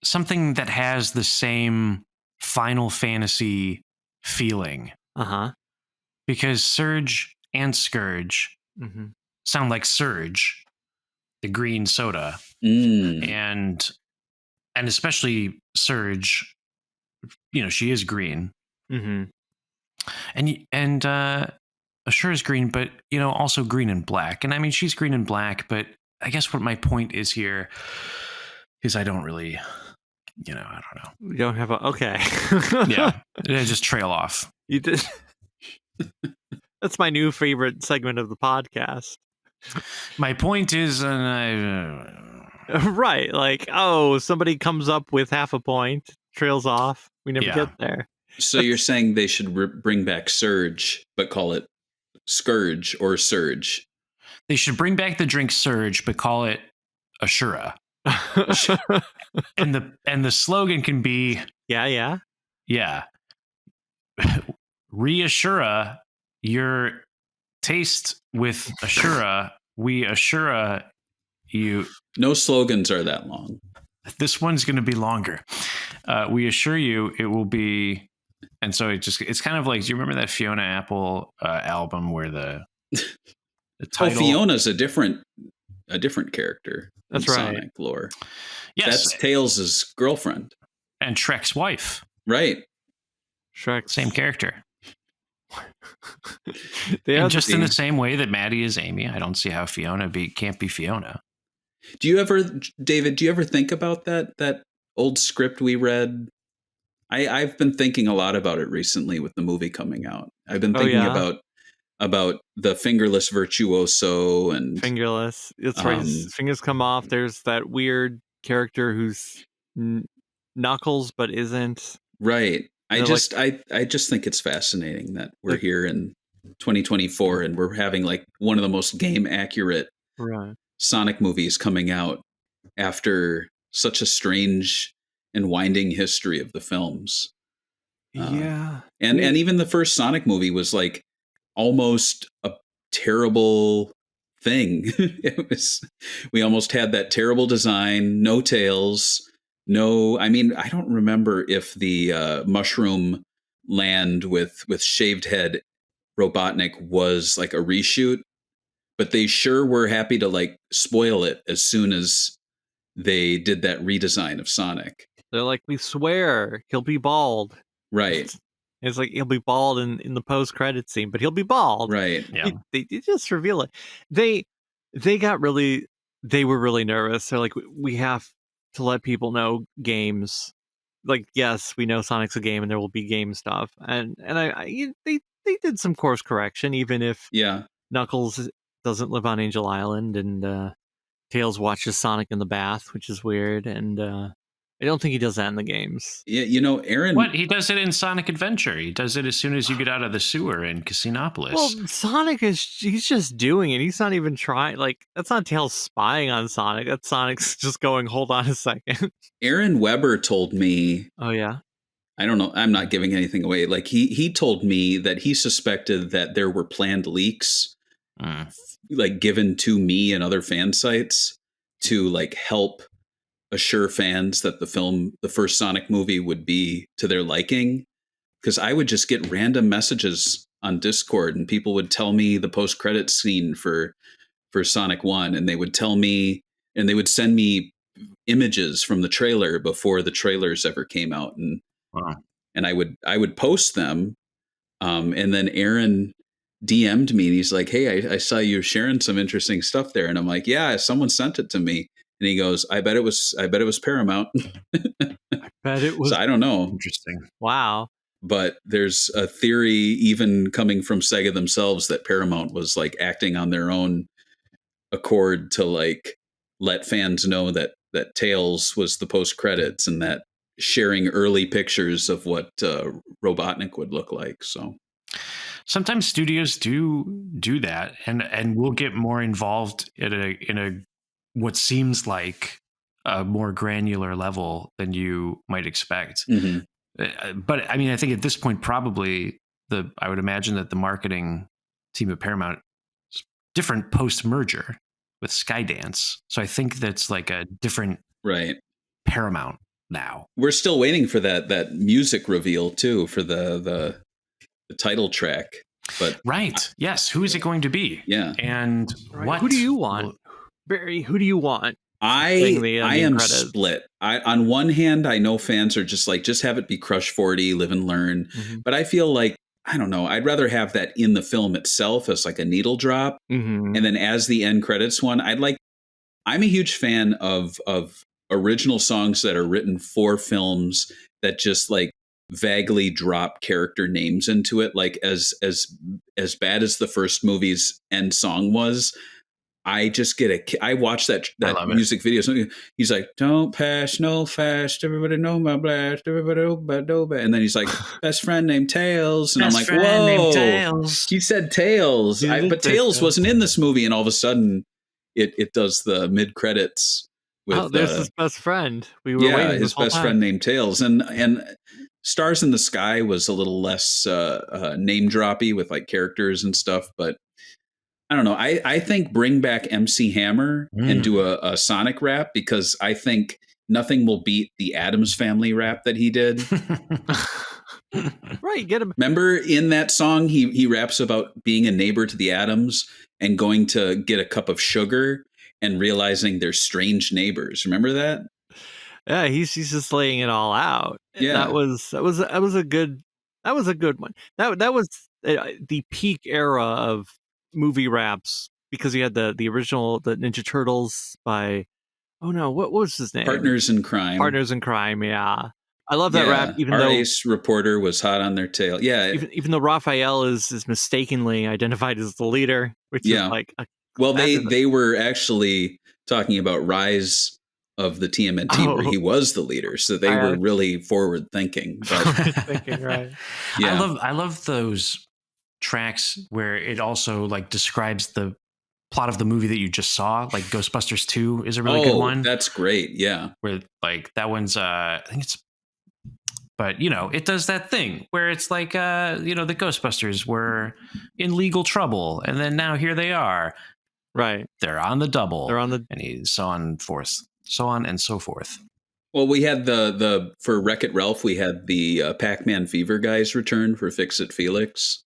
something that has the same Final Fantasy feeling. Uh-huh. Because Surge and Scourge Mm-hmm. sound like Surge, the green soda, Mm. and especially Surge, she is green, Mm-hmm. and Ashura's green, but also green and black. And I mean, she's green and black, but I guess what my point is here is I don't really, I don't know. We don't have a okay. Yeah, I just trail off. You did. That's my new favorite segment of the podcast. My point is, Right, like, somebody comes up with half a point, trails off. We never Yeah. get there. So you're saying they should bring back Surge, but call it Scourge or Surge? they should bring back the drink Surge, but call it Ashura. And the slogan can be, yeah. reassura your taste with Ashura. We assura you. No slogans are that long. This one's going to be longer. We assure you it will be. And so it's kind of like, do you remember that Fiona Apple album where the title? Fiona's a different character. That's in right. Sonic lore. Yes. That's Tails' girlfriend. And Shrek's wife. Right. Shrek, Same character. They And are just in the same way that Maddie is Amy, I don't see how Fiona can't be Fiona. David, do you ever think about that old script we read? I've been thinking a lot about it recently with the movie coming out. I've been thinking about the fingerless virtuoso and fingerless. That's right. His fingers come off. There's that weird character who's Knuckles but isn't. Right. I They're just think it's fascinating that we're here in 2024 and we're having like one of the most game accurate Sonic movies coming out after such a strange and winding history of the films. Yeah. And even the first Sonic movie was like almost a terrible thing. We almost had that terrible design, no tails, I don't remember if the Mushroom Land with shaved head Robotnik was like a reshoot, but they sure were happy to like spoil it as soon as they did that redesign of Sonic. They're like, we swear he'll be bald. Right. It's like he'll be bald in the post-credit scene, but he'll be bald. Right. Yeah. They just reveal it. They were really nervous. They're like, we have to let people know games. Like, yes, we know Sonic's a game and there will be game stuff. And they did some course correction, even if Knuckles doesn't live on Angel Island and Tails watches Sonic in the bath, which is weird. And I don't think he does that in the games. Yeah, Aaron. What? He does it in Sonic Adventure. He does it as soon as you get out of the sewer in Casinopolis. Well, Sonic he's just doing it. He's not even trying. Like, that's not Tails spying on Sonic. That's Sonic's just going, hold on a second. Aaron Weber told me. Oh, yeah? I don't know. I'm not giving anything away. Like, he told me that he suspected that there were planned leaks, like, given to me and other fan sites to, like, help assure fans that the first Sonic movie would be to their liking. Because I would just get random messages on Discord and people would tell me the post-credit scene for Sonic 1, and they would tell me, and they would send me images from the trailer before the trailers ever came out, and I would post them, and then Aaron DM'd me and he's like, hey, I saw you sharing some interesting stuff there, and I'm like, yeah, someone sent it to me. And he goes, I bet it was Paramount. I bet it was. So I don't know. Interesting. Wow. But there's a theory even coming from Sega themselves that Paramount was like acting on their own accord to like let fans know that Tails was the post credits and that sharing early pictures of what Robotnik would look like. So sometimes studios do that and we'll get more involved in a what seems like a more granular level than you might expect. Mm-hmm. But I mean, I think at this point, probably I would imagine that the marketing team at Paramount is different post merger Skydance. So I think that's like a different Right. Paramount now. We're still waiting for that music reveal too for the title track. But right. Yes. Who is it going to be? Yeah. And what? Who do you want, Barry? Who do you want? I am split. On one hand, I know fans are just like, just have it be Crush 40, live and learn. Mm-hmm. But I feel like, I don't know, I'd rather have that in the film itself as like a needle drop. Mm-hmm. And then as the end credits one, I'm a huge fan of original songs that are written for films that just like vaguely drop character names into it. Like as bad as the first movie's end song was, I just I watch that music video. So he's like, "Don't pass no fast, everybody know my blast, everybody know my dope." And then he's like, "Best friend named Tails," and I'm like, "Whoa!" He said Tails, but Tails wasn't in this movie. And all of a sudden, it does the mid credits with there's his best friend. We were waiting his best friend named Tails, and Stars in the Sky was a little less name droppy with like characters and stuff, but. I don't know. I think bring back MC Hammer and do a Sonic rap, because I think nothing will beat the Addams Family rap that he did. Right, get him. Remember in that song, he raps about being a neighbor to the Addams and going to get a cup of sugar and realizing they're strange neighbors. Remember that? Yeah, he's just laying it all out. Yeah, that was a good one. That was the peak era of movie raps, because you had the original, the Ninja Turtles by what was his name? Partners in Crime. Yeah, I love that rap. Even though Ace Reporter was hot on their tail. Yeah, even though Raphael is mistakenly identified as the leader, which is like they were actually talking about Rise of the TMNT, where he was the leader, so they were really forward thinking. Right? Yeah, I love those tracks where it also like describes the plot of the movie that you just saw. Like Ghostbusters 2 is a really good one. That's great. Yeah, where like that one's I think it's, but it does that thing where it's like the Ghostbusters were in legal trouble, and then now here they are, right? They're on the double, and so on and so forth. Well, we had the for Wreck-It Ralph, we had the Pac-Man Fever guys return for Fix It Felix.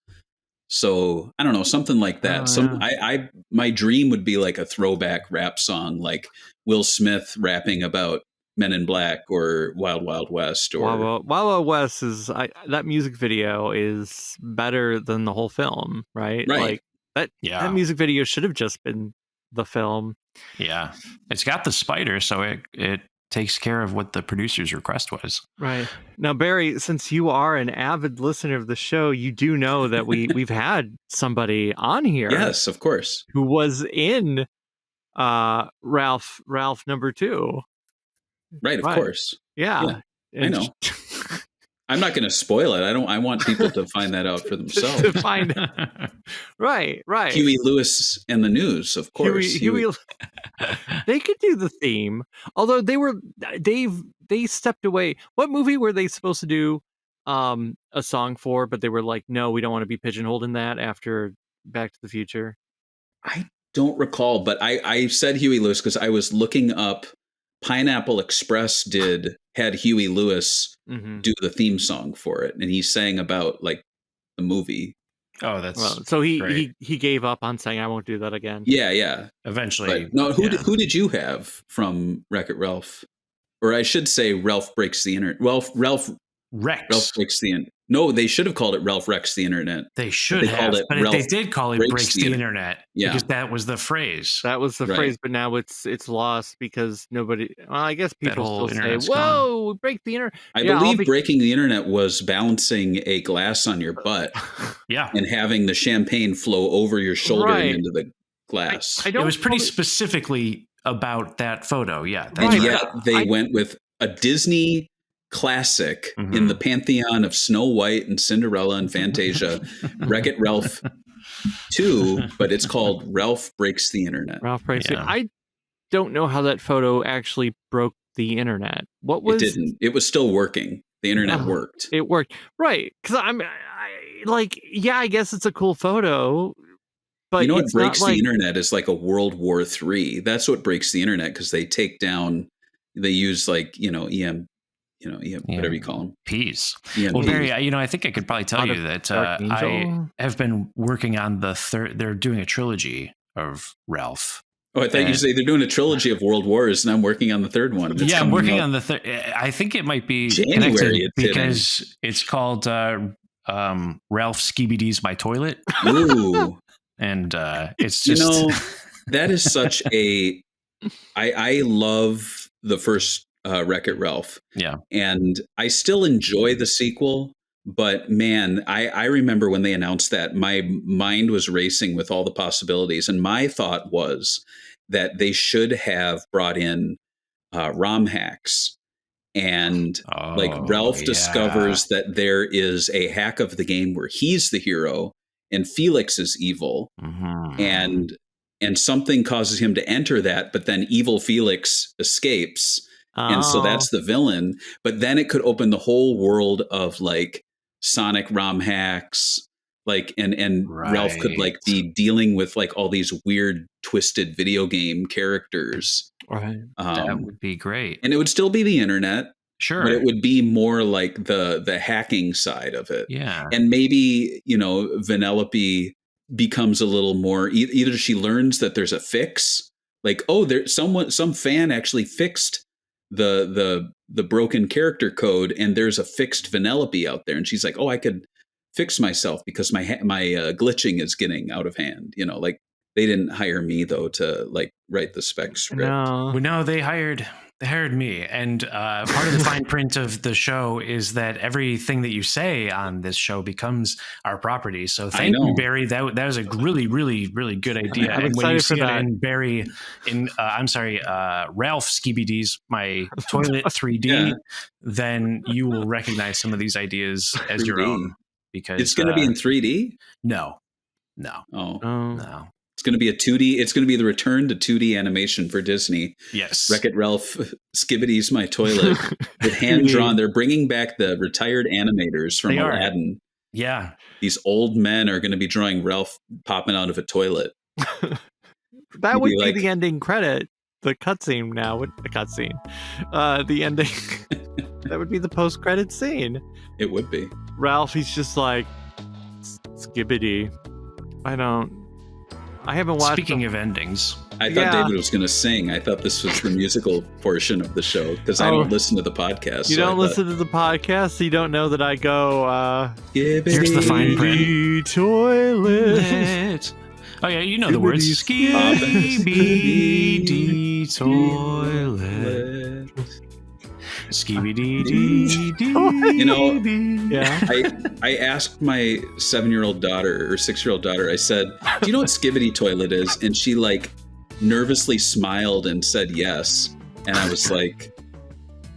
So I don't know, something like that. My dream would be like a throwback rap song, like Will Smith rapping about Men in Black or Wild Wild West. Or Wild Wild West is that music video is better than the whole film, right? Like that music video should have just been the film. Yeah, it's got the spider, so it takes care of what the producer's request was. Right. Now, Barry, since you are an avid listener of the show, you do know that we've had somebody on here. Yes, of course. Who was in Ralph number 2. Right, of course. Yeah. I know. I'm not going to spoil it. I want people to find that out for themselves. To find right. Huey Lewis and the News, of course. Huey. They could do the theme, although they stepped away. What movie were they supposed to do a song for? But they were like, no, we don't want to be pigeonholed in that after Back to the Future. I don't recall, but I said Huey Lewis because I was looking up. Pineapple Express had Huey Lewis do the theme song for it, and he sang about like the movie. Oh, that's so he gave up on saying I won't do that again. Yeah. Eventually, but no. Who did you have from Wreck-It Ralph, or I should say Ralph Breaks the Internet? Ralph Breaks the Internet. No, they should have called it Ralph Wrecks the Internet. They should have, but they did call it Breaks the Internet because that was the phrase. That was the phrase, but now it's lost because nobody. Well, I guess people still say, "Whoa, break the internet." I believe breaking the internet was balancing a glass on your butt, and having the champagne flow over your shoulder and into the glass. It was pretty specifically about that photo. Yeah, and yet they went with a Disney classic in the pantheon of Snow White and Cinderella and Fantasia, Wreck-It Ralph 2, but it's called Ralph Breaks the Internet. Ralph Breaks the Internet. I don't know how that photo actually broke the internet. It didn't. It was still working. The internet worked. It worked. Right. Because I guess it's a cool photo, But you know what it's breaks not like, the internet is like a World War III. That's what breaks the internet, because they take down, they use like, whatever you call them. Peace. EMPs. Well, Barry, I think I could probably tell Not you a that Dark I Angel? have been working on the third. They're doing a trilogy of Ralph. Oh, I thought you say they're doing a trilogy of World Wars, and I'm working on the third one. It's Yeah, I'm coming working out on the third. I think it might be January. connected It's because it's called Ralph Skibbidy's My Toilet, hitting. Ooh, and it's just that is such a. I love the first Wreck-It Ralph. Yeah. And I still enjoy the sequel, but man, I remember when they announced that, my mind was racing with all the possibilities. And my thought was that they should have brought in ROM hacks. And like Ralph discovers that there is a hack of the game where he's the hero and Felix is evil. Mm-hmm. And something causes him to enter that, but then evil Felix escapes. And so that's the villain. But then it could open the whole world of like Sonic ROM hacks, like and Ralph could like be dealing with like all these weird twisted video game characters. Right. That would be great. And it would still be the internet. Sure. But it would be more like the hacking side of it. Yeah. And maybe, Vanellope becomes a little more, either she learns that there's a fix, like, oh, there's some fan actually fixed the broken character code, and there's a fixed Vanellope out there, and she's like, oh, I could fix myself because my glitching is getting out of hand. Like, they didn't hire me though to like write the spec script. No, they hired me, and part of the fine print of the show is that everything that you say on this show becomes our property. So thank you, Barry. That was a really, really, really good idea. I'm and when you excited see for that. Ralph Skibbidy's My Toilet 3D, then you will recognize some of these ideas as 3D. Your own, because it's going to be in 3D. No. No. It's going to be a 2D. It's going to be the return to 2D animation for Disney. Yes. Wreck-It Ralph Skibbidy's My Toilet with hand drawn. They're bringing back the retired animators from Aladdin. Yeah. These old men are going to be drawing Ralph popping out of a toilet. That would be the ending credit. The cutscene now. The cutscene. The ending. That would be the post-credit scene. It would be. Ralph, he's just like, Skibbity. I haven't watched. Speaking of endings, I thought David was going to sing. I thought this was the musical portion of the show, because I don't listen to the podcast. You don't listen to the podcast, so you don't know that I go. Here's the fine print. Toilet. Oh yeah, you know the words. Skibidi toilet. Skibidi. I asked my 7-year-old daughter or 6-year-old daughter, I said, do you know what Skibidi toilet is? And she like nervously smiled and said yes. And I was like,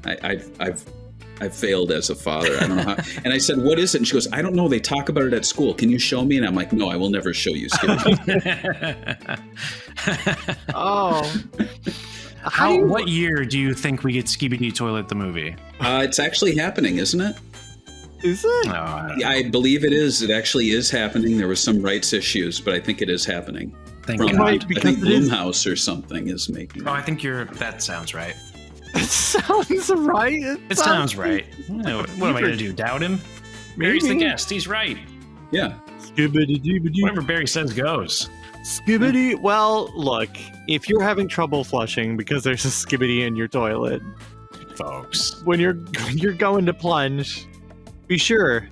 I've failed as a father. I don't know how. And I said, what is it? And she goes, I don't know. They talk about it at school. Can you show me? And I'm like, no, I will never show you Skibidi. What year do you think we get Skibidi Toilet the movie? It's actually happening, isn't it? Is it? No, I believe it is. It actually is happening. There was some rights issues, but I think it is happening. Thank God. I think Blumhouse or something is making it. Oh, I think that sounds right. It sounds right. It sounds right. What am I going to do? Doubt him? Barry's the guest. He's right. Yeah. Whatever Barry says goes. Skibbity. Well, look, if you're having trouble flushing because there's a skibbity in your toilet, folks, when you're going to plunge, be sure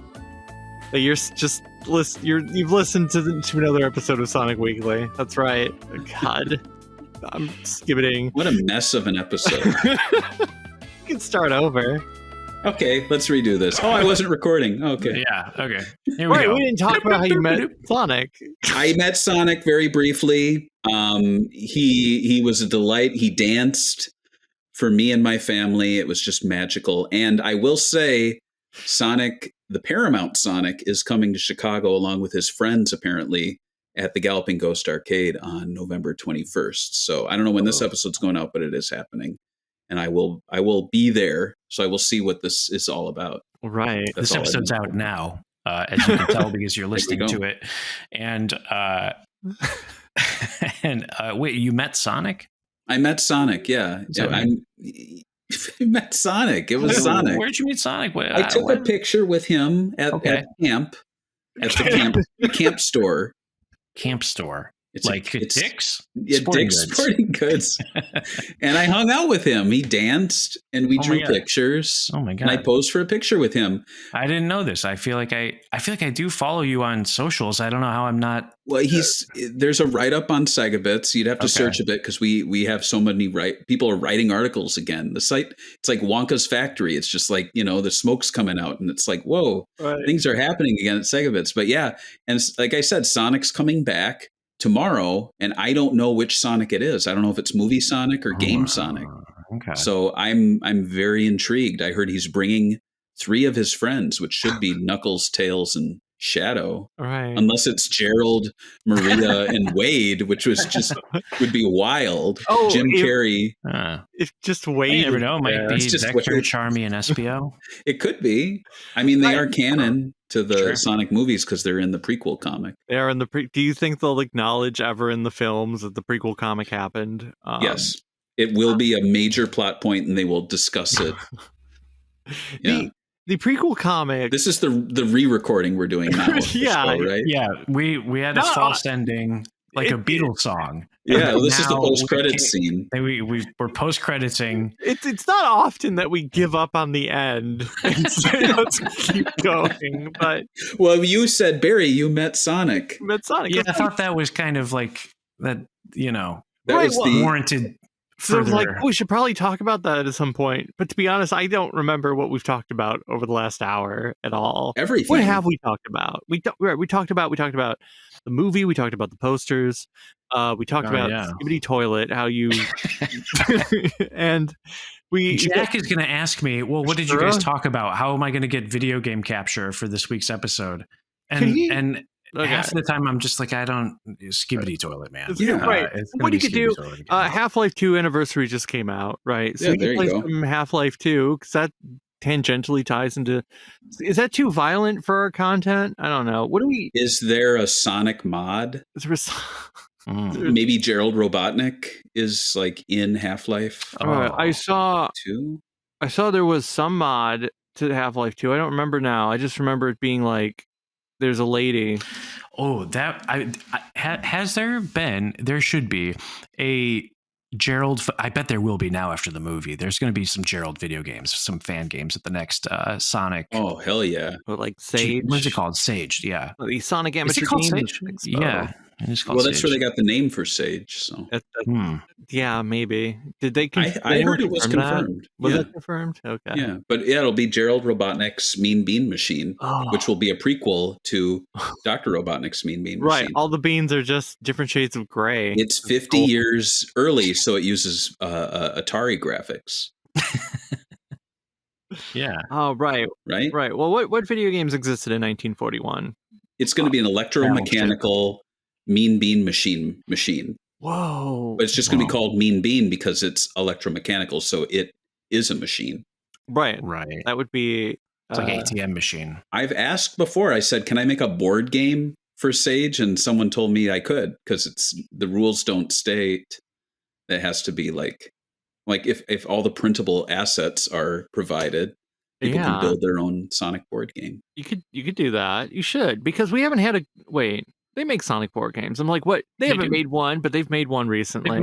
that you've listened to another episode of Sonic Weekly. That's right. God, I'm skibbiting. What a mess of an episode. You can start over. Okay, let's redo this. Oh, I wasn't recording. Okay. Yeah, okay. Here we go. We didn't talk about how you met Sonic. I met Sonic very briefly. He was a delight. He danced for me and my family. It was just magical. And I will say, Sonic, the Paramount Sonic, is coming to Chicago along with his friends, apparently, at the Galloping Ghost Arcade on November 21st. So I don't know when this episode's going out, but it is happening. And I will be there, so I will see what this is all about. Right. This episode's out now, as you can tell, because you're listening to it. And And wait, you met Sonic? I met Sonic. Yeah, I met Sonic. It was Sonic. Where'd you meet Sonic? I took a picture with him at camp, at the camp store. Camp store. It's Dick's? Yeah, Dick's Sporting Goods. And I hung out with him. He danced and we drew pictures. Oh my God. And I posed for a picture with him. I didn't know this. I feel like I do follow you on socials. I don't know how I'm not. Well, there's a write-up on Segabits. You'd have to search a bit because we have so many people are writing articles again. The site, it's like Wonka's factory. It's just like, the smoke's coming out and it's like, whoa, things are happening again at Segabits. But yeah, and like I said, Sonic's coming back tomorrow, and I don't know which Sonic it is. I don't know if it's movie Sonic or game Sonic. Okay. So I'm very intrigued. I heard he's bringing 3 of his friends, which should be Knuckles, Tails, and Shadow. Right. Unless it's Gerald, Maria, and Wade, which would be wild. Oh, Jim Carrey. If just Wade. You never know. It might be just Vector, Wade. Charmy, and SPO. It could be. I mean, they are canon to the Sonic movies because they're in the prequel comic. They are in the Do you think they'll acknowledge ever in the films that the prequel comic happened? Yes. It will be a major plot point and they will discuss it. Yeah. The prequel comic. This is the re-recording we're doing now. Yeah. Show, right? Yeah. We had a false ending, like a Beatles song. Yeah. Well, this is the post-credits scene. We're post-crediting. It's not often that we give up on the end and say, let's keep going. But well, you said, Barry, you met Sonic. Yeah, I thought that was kind of like that, that was the warranted. So we should probably talk about that at some point. But to be honest, I don't remember what we've talked about over the last hour at all. Everything. What have we talked about? We talked about the movie. We talked about the posters. We talked about Skibidi Toilet. How you and we. Jack is going to ask me, well, what did you guys talk about? How am I going to get video game capture for this week's episode? And half the time I'm just like, I don't Skibidi Toilet, man. Yeah, right. What you could do? Half-Life 2 anniversary just came out, right? So you can play some Half-Life 2 because that tangentially ties into. Is that too violent for our content? I don't know. What do we? Is there a Sonic mod? Maybe Gerald Robotnik is like in Half-Life. I saw 2. I saw there was some mod to Half-Life 2. I don't remember now. I just remember it being like. There's a lady. Oh, has there been? There should be a Gerald. I bet there will be now after the movie. There's going to be some Gerald video games, some fan games at the next Sonic. Oh hell yeah! Like Sage. What's it called? Sage. Yeah. The Sonic Amateur Sage? Yeah. Well, that's where they got the name for Sage. So yeah, maybe. Did they? I heard it was confirmed. Was it confirmed? Okay. Yeah, but it'll be Gerald Robotnik's Mean Bean Machine, which will be a prequel to Dr. Robotnik's Mean Bean Machine. Right. All the beans are just different shades of gray. It's 50 years early, so it uses Atari graphics. Yeah. Oh, right. Right. Right. Well, what video games existed in 1941? It's going to be an electromechanical Mean Bean machine. Whoa. But it's just going to be called Mean Bean because it's electromechanical, so it is a machine. Right. That would be... It's like an ATM machine. I've asked before, I said, can I make a board game for Sage? And someone told me I could because the rules don't state that it has to be like if all the printable assets are provided, people can build their own Sonic board game. You could do that. You should, because we haven't had they make Sonic board games. I'm like, what? They haven't made one, but they've made one recently.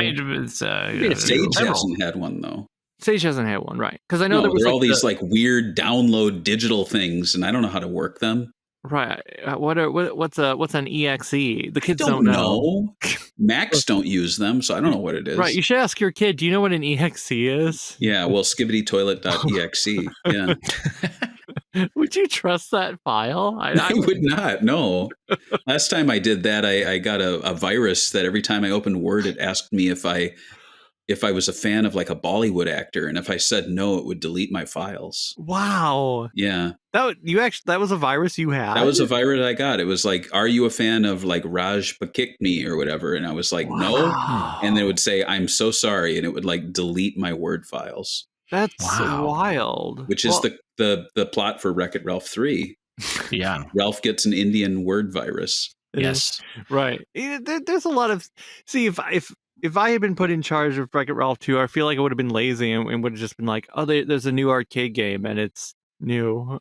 Sage hasn't had one though. Sage hasn't had one, right? Because I know there are all these like weird download digital things, and I don't know how to work them. Right. What's an EXE? The kids don't know. Macs don't use them, so I don't know what it is. Right. You should ask your kid. Do you know what an EXE is? Yeah. Well, skibidytoilet.exe. Yeah. Would you trust that file? I would not. No. Last time I did that, I got a virus that every time I opened Word, it asked me if I was a fan of like a Bollywood actor, and if I said no, it would delete my files. Wow. Yeah. That was a virus you had? That was a virus I got. It was like, are you a fan of like Raj Pakikni or whatever? And I was like, no. And then it would say, I'm so sorry. And it would like delete my Word files. That's wild. Which is the plot for Wreck-It Ralph 3. Yeah. Ralph gets an Indian word virus. Yes. Right. There's a lot of see if I had been put in charge of Wreck-It Ralph 2, I feel like I would have been lazy and would have just been like, oh, there's a new arcade game and it's new.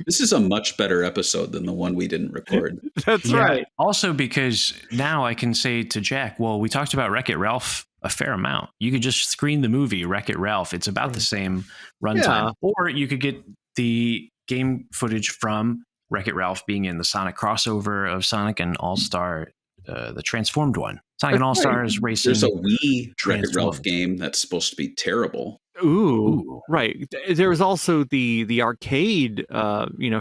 This is a much better episode than the one we didn't record. That's right. Also, because now I can say to Jack, well, we talked about Wreck-It Ralph a fair amount. You could just screen the movie Wreck-It Ralph. It's about the same runtime. Or you could get the game footage from Wreck-It Ralph being in the Sonic crossover of Sonic and All-Star, the transformed one. Sonic and All-Stars Racing. There's a Wii Wreck-It Ralph game that's supposed to be terrible. Ooh, right. There was also the arcade,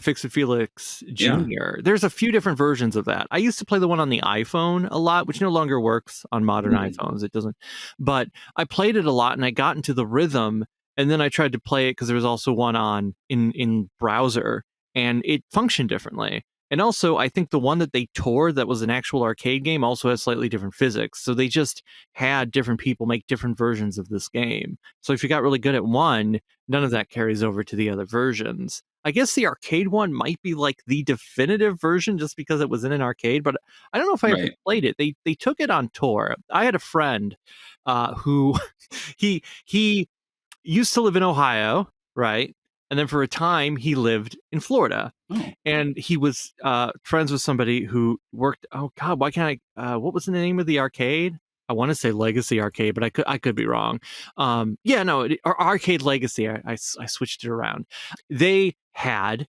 Fix It Felix Jr. There's a few different versions of that. I used to play the one on the iPhone a lot, which no longer works on modern iPhones. It doesn't. But I played it a lot, and I got into the rhythm, and then I tried to play it because there was also one on in browser, and it functioned differently. And also, I think the one that they toured that was an actual arcade game also has slightly different physics. So they just had different people make different versions of this game. So if you got really good at one, none of that carries over to the other versions. I guess the arcade one might be like the definitive version just because it was in an arcade, but I don't know if I ever played it. They took it on tour. I had a friend who he used to live in Ohio, right? And then for a time, he lived in Florida. Oh. And he was friends with somebody who worked. Oh God, why can't I? What was the name of the arcade? I want to say Legacy Arcade, but I could be wrong. Arcade Legacy. I switched it around. They had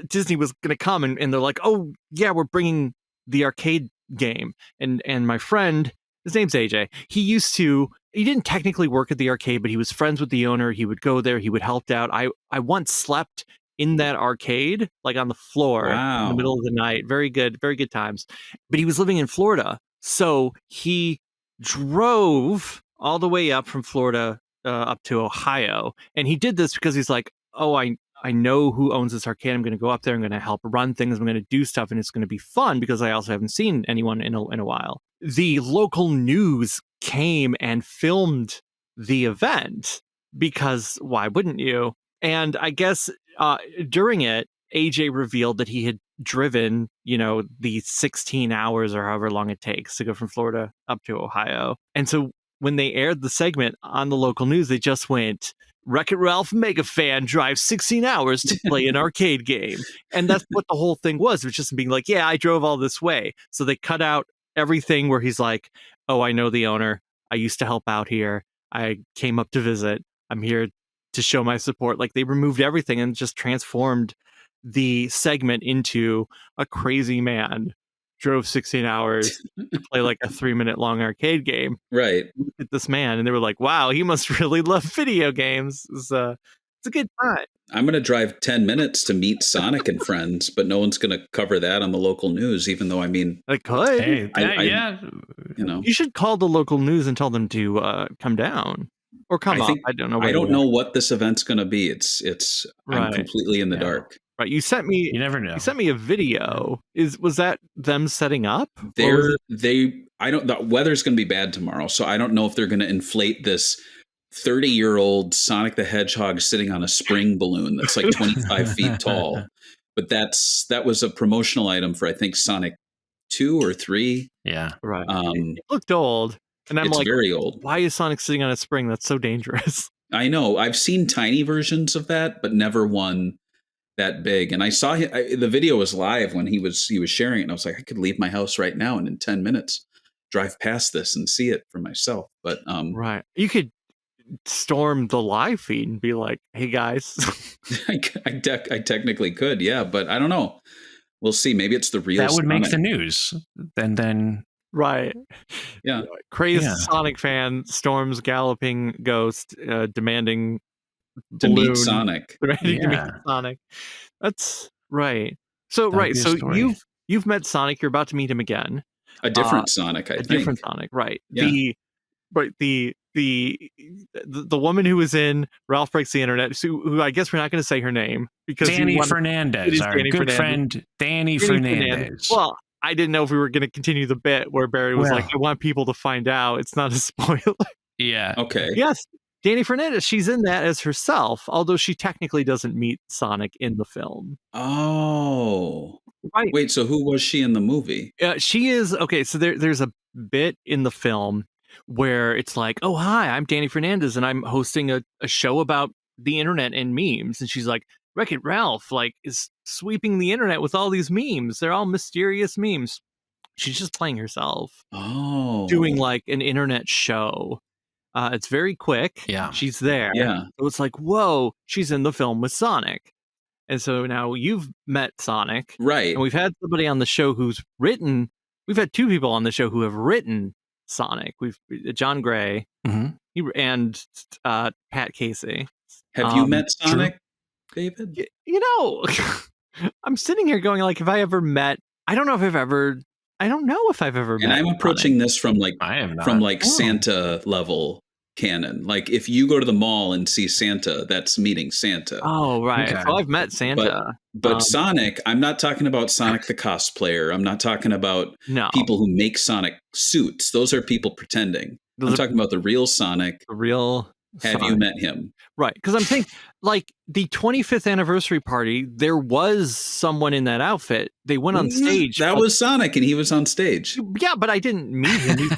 Disney was going to come, and they're like, oh yeah, we're bringing the arcade game. And my friend, his name's AJ. He didn't technically work at the arcade, but he was friends with the owner. He would go there. He would help out. I once slept in that arcade, like on the floor in the middle of the night. Very good times. But he was living in Florida. So he drove all the way up from Florida up to Ohio. And he did this because he's like, oh, I know who owns this arcade. I'm going to go up there. I'm going to help run things. I'm going to do stuff. And it's going to be fun because I also haven't seen anyone in a while. The local news came and filmed the event because why wouldn't you? And I guess during it, AJ revealed that he had driven, the 16 hours or however long it takes to go from Florida up to Ohio. And so when they aired the segment on the local news, they just went, Wreck-It Ralph mega fan drives 16 hours to play an arcade game. And that's what the whole thing was. It was just being like, yeah, I drove all this way. So they cut out everything where he's like, oh, I know the owner. I used to help out here. I came up to visit. I'm here to show my support. Like they removed everything and just transformed the segment into a crazy man drove 16 hours to play like a 3-minute long arcade game. Right. Look at this man. And they were like, wow, he must really love video games. It's a good time. I'm going to drive 10 minutes to meet Sonic and friends, but no one's going to cover that on the local news, even though, I mean... I could. Hey, You should call the local news and tell them to come down. Or come up. I don't know. I don't know what this event's going to be. I'm completely in the dark. Right. You sent me... You never know. You sent me a video. Was that them setting up? The weather's going to be bad tomorrow, so I don't know if they're going to inflate this 30-year-old Sonic the Hedgehog sitting on a spring balloon that's like 25 feet tall. But that was a promotional item for, I think, Sonic 2 or 3. Yeah. Right. It looked old. And I'm like, very old. Why is Sonic sitting on a spring? That's so dangerous. I know. I've seen tiny versions of that, but never one that big. And I saw the video was live when he was sharing it. And I was like, I could leave my house right now and in 10 minutes drive past this and see it for myself. But right. You could storm the live feed and be like, hey guys. I technically could, yeah, but I don't know. We'll see. Maybe it's the real that would Sonic. Make the news. Then right. Yeah. Crazy Sonic fan storms galloping ghost demanding to meet Sonic. Ready to meet Sonic. That's right. So So you've met Sonic. You're about to meet him again. A different Sonic, I think. Different Sonic, right? Yeah. The woman who was in Ralph Breaks the Internet, who I guess we're not going to say her name because Danny Fernandez, our good friend Danny Fernandez. Well, I didn't know if we were going to continue the bit where Barry was like, I want people to find out. It's not a spoiler. Yeah. Okay. Yes. Danny Fernandez, she's in that as herself, although she technically doesn't meet Sonic in the film. Oh. Right. Wait, so who was she in the movie? She is okay. So there's a bit in the film where it's like, "Oh, hi, I'm Danny Fernandez, and I'm hosting a show about the internet and memes." And she's like, "Wreck-It Ralph like is sweeping the internet with all these memes. They're all mysterious memes." She's just playing herself, doing Oh, like an internet show. It's very quick. Yeah. She's there. yeah, So it's like, whoa, she's in the film with Sonic. And so now you've met Sonic, right. and we've had somebody on the show we've had two people on the show who have written Sonic. We've John Gray Mhm. and Pat Casey. Have you met True. Sonic, David? You know, I'm sitting here going like, have I ever met? I don't know if I've ever And met I'm approaching Sonic. this from like I am not. like Santa level canon. Like if you go to the mall and see Santa, that's meeting Santa. Oh, right. Okay. So I've met Santa. But Sonic, I'm not talking about Sonic the cosplayer. I'm not talking about No, people who make Sonic suits. Those are people pretending. those I'm are talking about the real Sonic. the real Have you Sonic. met him? Right, because I'm saying, like, the 25th anniversary party, there was someone in that outfit. They went on stage. That but- was Sonic, and he was on stage. yeah, but I didn't meet him.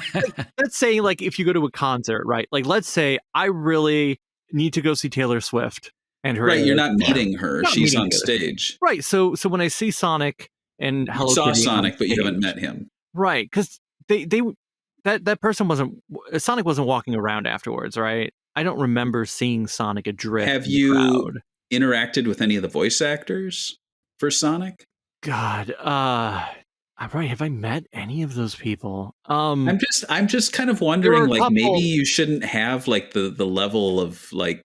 Let's say, like, if you go to a concert, right? Like, let's say I really need to go see Taylor Swift and her. Right, you're not meeting her. Not She's meeting on her. stage. Right, so when I see Sonic and You Hello saw Kitty on Sonic, but you haven't stage- met him. Right, because that person Sonic wasn't walking around afterwards, right? I don't remember seeing Sonic adrift. Have in the you crowd. interacted with any of the voice actors for Sonic? God, right. Have I met any of those people? I'm just kind of wondering, a like couple- maybe you shouldn't have like the level of like,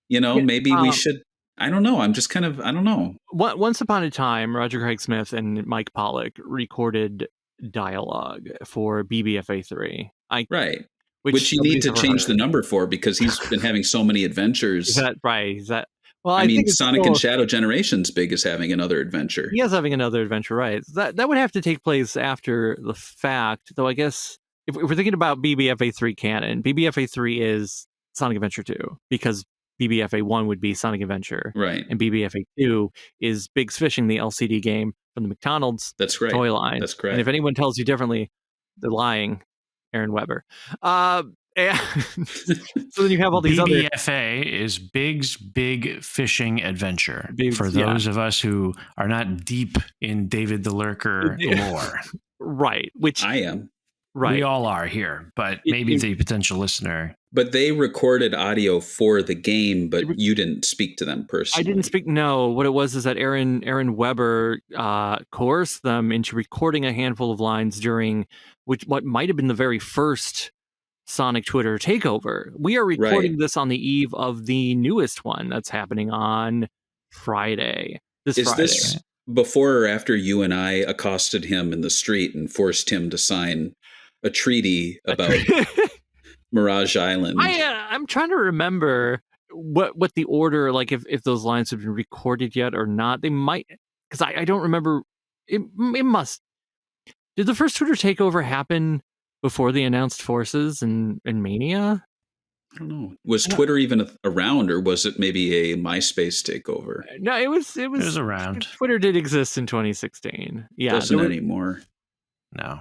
Yeah, maybe we should. I don't know. I'm just kind of I don't know. Once upon a time, Roger Craig Smith and Mike Pollock recorded dialogue for BBFA3. Right. Which you need to change the number for because he's been having so many adventures. Is that right? Is that well? I mean, think it's Sonic cool. and Shadow Generations big as having another adventure. He is having another adventure, right? That would have to take place after the fact, though. I guess if we're thinking about BBFA3 canon, BBFA3 is Sonic Adventure 2 because BBFA1 would be Sonic Adventure, Right. and BBFA2 is Big's Fishing, the LCD game from the McDonald's That's right. toy line. That's correct. And if anyone tells you differently, they're lying. Aaron Weber. And so then you have all these other. BBFA is Big's Big Fishing Adventure. Big's- For yeah. those of us who are not deep in David the Lurker Yeah. lore. Right, which I am. We all are here, but maybe the potential listener. But they recorded audio for the game, but you didn't speak to them personally. I didn't speak. No, what it was is that Aaron Weber coerced them into recording a handful of lines during what might have been the very first Sonic Twitter takeover. We are recording this on the eve of the newest one that's happening on Friday. Is Friday. This before or after you and I accosted him in the street and forced him to sign a treaty about Mirage Island? I'm trying to remember what the order, like if those lines have been recorded yet or not. They might, because I don't remember. It must. Did the first Twitter takeover happen before the announced forces and Mania? I don't know. Was Twitter even around, or was it maybe a MySpace takeover? No, it was around. Twitter did exist in 2016. Yeah, Doesn't anymore.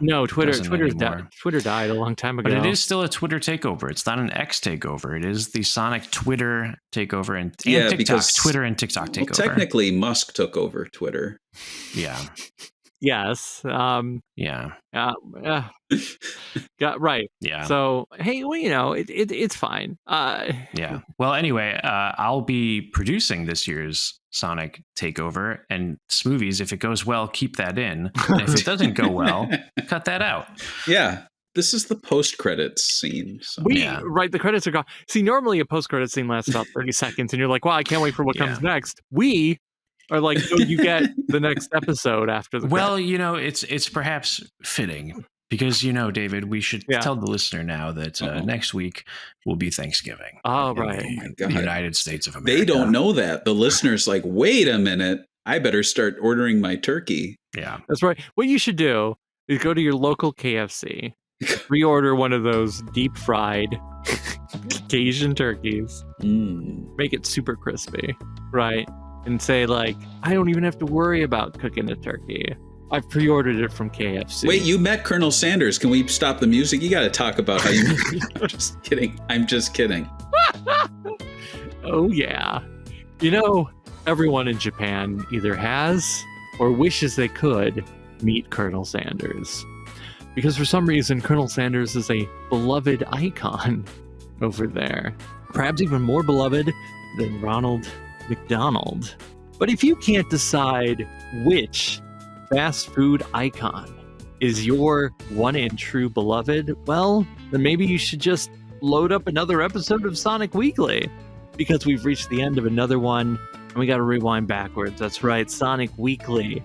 No, Twitter's anymore. died. Twitter died a long time ago. But it is still a Twitter takeover. It's not an X takeover. It is the Sonic Twitter takeover and TikTok. Because Twitter and TikTok takeover. Technically, Musk took over Twitter. Yeah. Yes. Yeah. Got right. Yeah. So hey, well, it's fine. Yeah. Well, anyway, I'll be producing this year's Sonic takeover, and Smoovies, if it goes well, keep that in. And if it doesn't go well, cut that out. Yeah. This is the post-credits scene. So. Right, the credits are gone. See, normally a post-credit scene lasts about 30 seconds, and you're like, well, I can't wait for what comes next. We are like, no, you get the next episode after the credits. It's perhaps fitting because, David, we should tell the listener now that next week will be Thanksgiving. Oh, right. Oh, my God. The United States of America. They don't know that. The listener's like, wait a minute. I better start ordering my turkey. Yeah. That's right. What you should do is go to your local KFC, reorder one of those deep fried Cajun turkeys, make it super crispy, right? and say like, I don't even have to worry about cooking a turkey. I've pre-ordered it from KFC. Wait, you met Colonel Sanders. Can we stop the music? You got to talk about how you... I'm just kidding. I'm just kidding. Oh, yeah. You know, everyone in Japan either has or wishes they could meet Colonel Sanders. Because for some reason, Colonel Sanders is a beloved icon over there. Perhaps even more beloved than Ronald McDonald. But if you can't decide which fast food icon is your one and true beloved, well, then maybe you should just load up another episode of Sonic Weekly, because we've reached the end of another one and we got to rewind backwards. That's right, Sonic Weekly.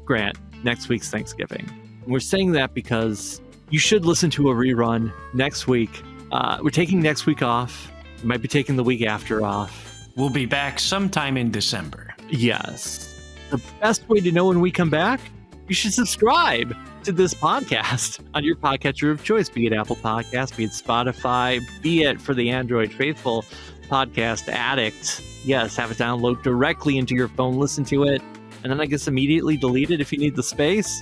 Grant, next week's Thanksgiving. We're saying that because you should listen to a rerun next week. We're taking next week off. We might be taking the week after off. We'll be back sometime in December. Yes. The best way to know when we come back, you should subscribe to this podcast on your podcatcher of choice, be it Apple Podcasts, be it Spotify, be it for the Android faithful podcast addict. Yes, have it download directly into your phone, listen to it, and then I guess immediately delete it if you need the space.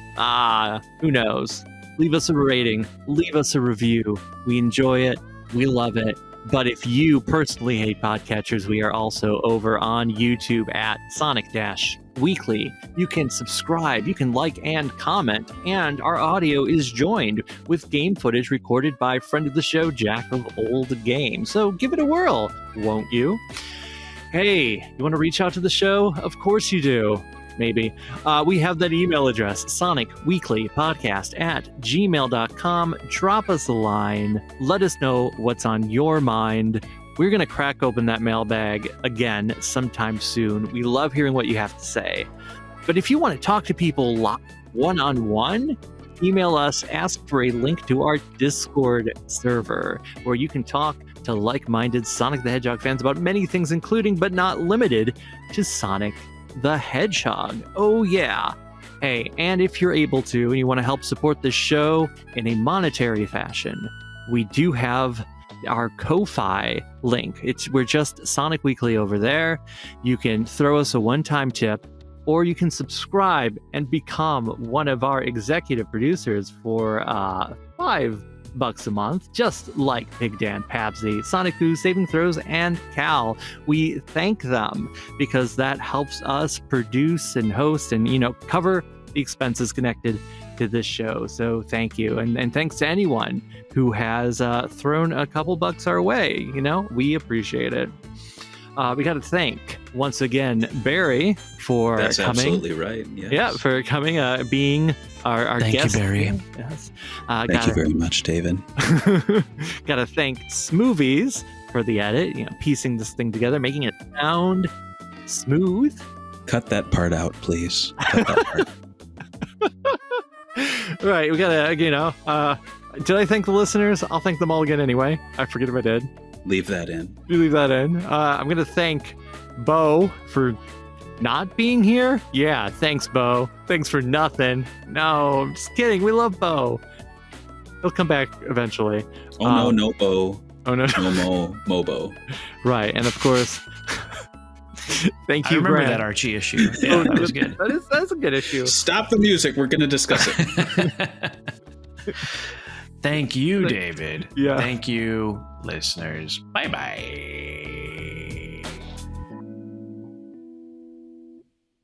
Who knows? Leave us a rating, leave us a review. We enjoy it, we love it. But if you personally hate podcatchers, we are also over on YouTube at Sonic-Weekly. You can subscribe, you can like and comment, and our audio is joined with game footage recorded by friend of the show, Jack of Old Game. So give it a whirl, won't you? Hey, you want to reach out to the show? Of course you do. Maybe. We have that email address, sonicweeklypodcast@gmail.com. Drop us a line. Let us know what's on your mind. We're going to crack open that mailbag again sometime soon. We love hearing what you have to say. But if you want to talk to people one-on-one, email us, ask for a link to our Discord server, where you can talk to like-minded Sonic the Hedgehog fans about many things, including but not limited to Sonic the Hedgehog. Oh yeah. Hey, and if you're able to and you want to help support this show in a monetary fashion, we do have our Ko-Fi link. We're just Sonic Weekly over there. You can throw us a one-time tip, or you can subscribe and become one of our executive producers for $5 a month, just like Big Dan, Pabsy, Sonic Boo, Saving Throws, and Cal. We thank them because that helps us produce and host and, cover the expenses connected to this show. So thank you. And thanks to anyone who has thrown a couple bucks our way. We appreciate it. We got to thank once again Barry for That's coming. Absolutely right. Yes. Yeah, for coming, being our Thank guest. you, Barry. Yes. Thank you very much, David. Got to thank Smoovies for the edit, piecing this thing together, making it sound smooth. Cut that part out, please. Cut that part. Right, we gotta, did I thank the listeners? I'll thank them all again anyway. I forget if I did. Leave that in. You leave that in. I'm gonna thank Bo for not being here. Yeah, thanks, Bo. Thanks for nothing. No, I'm just kidding. We love Bo. He'll come back eventually. Oh no, Bo. Oh no, No Mobo. Right, and of course, thank you, I remember Grant. that Archie issue. Yeah, that was good. That's a good issue. Stop the music. We're going to discuss it. Thank you, David. Yeah. Thank you, listeners. Bye-bye.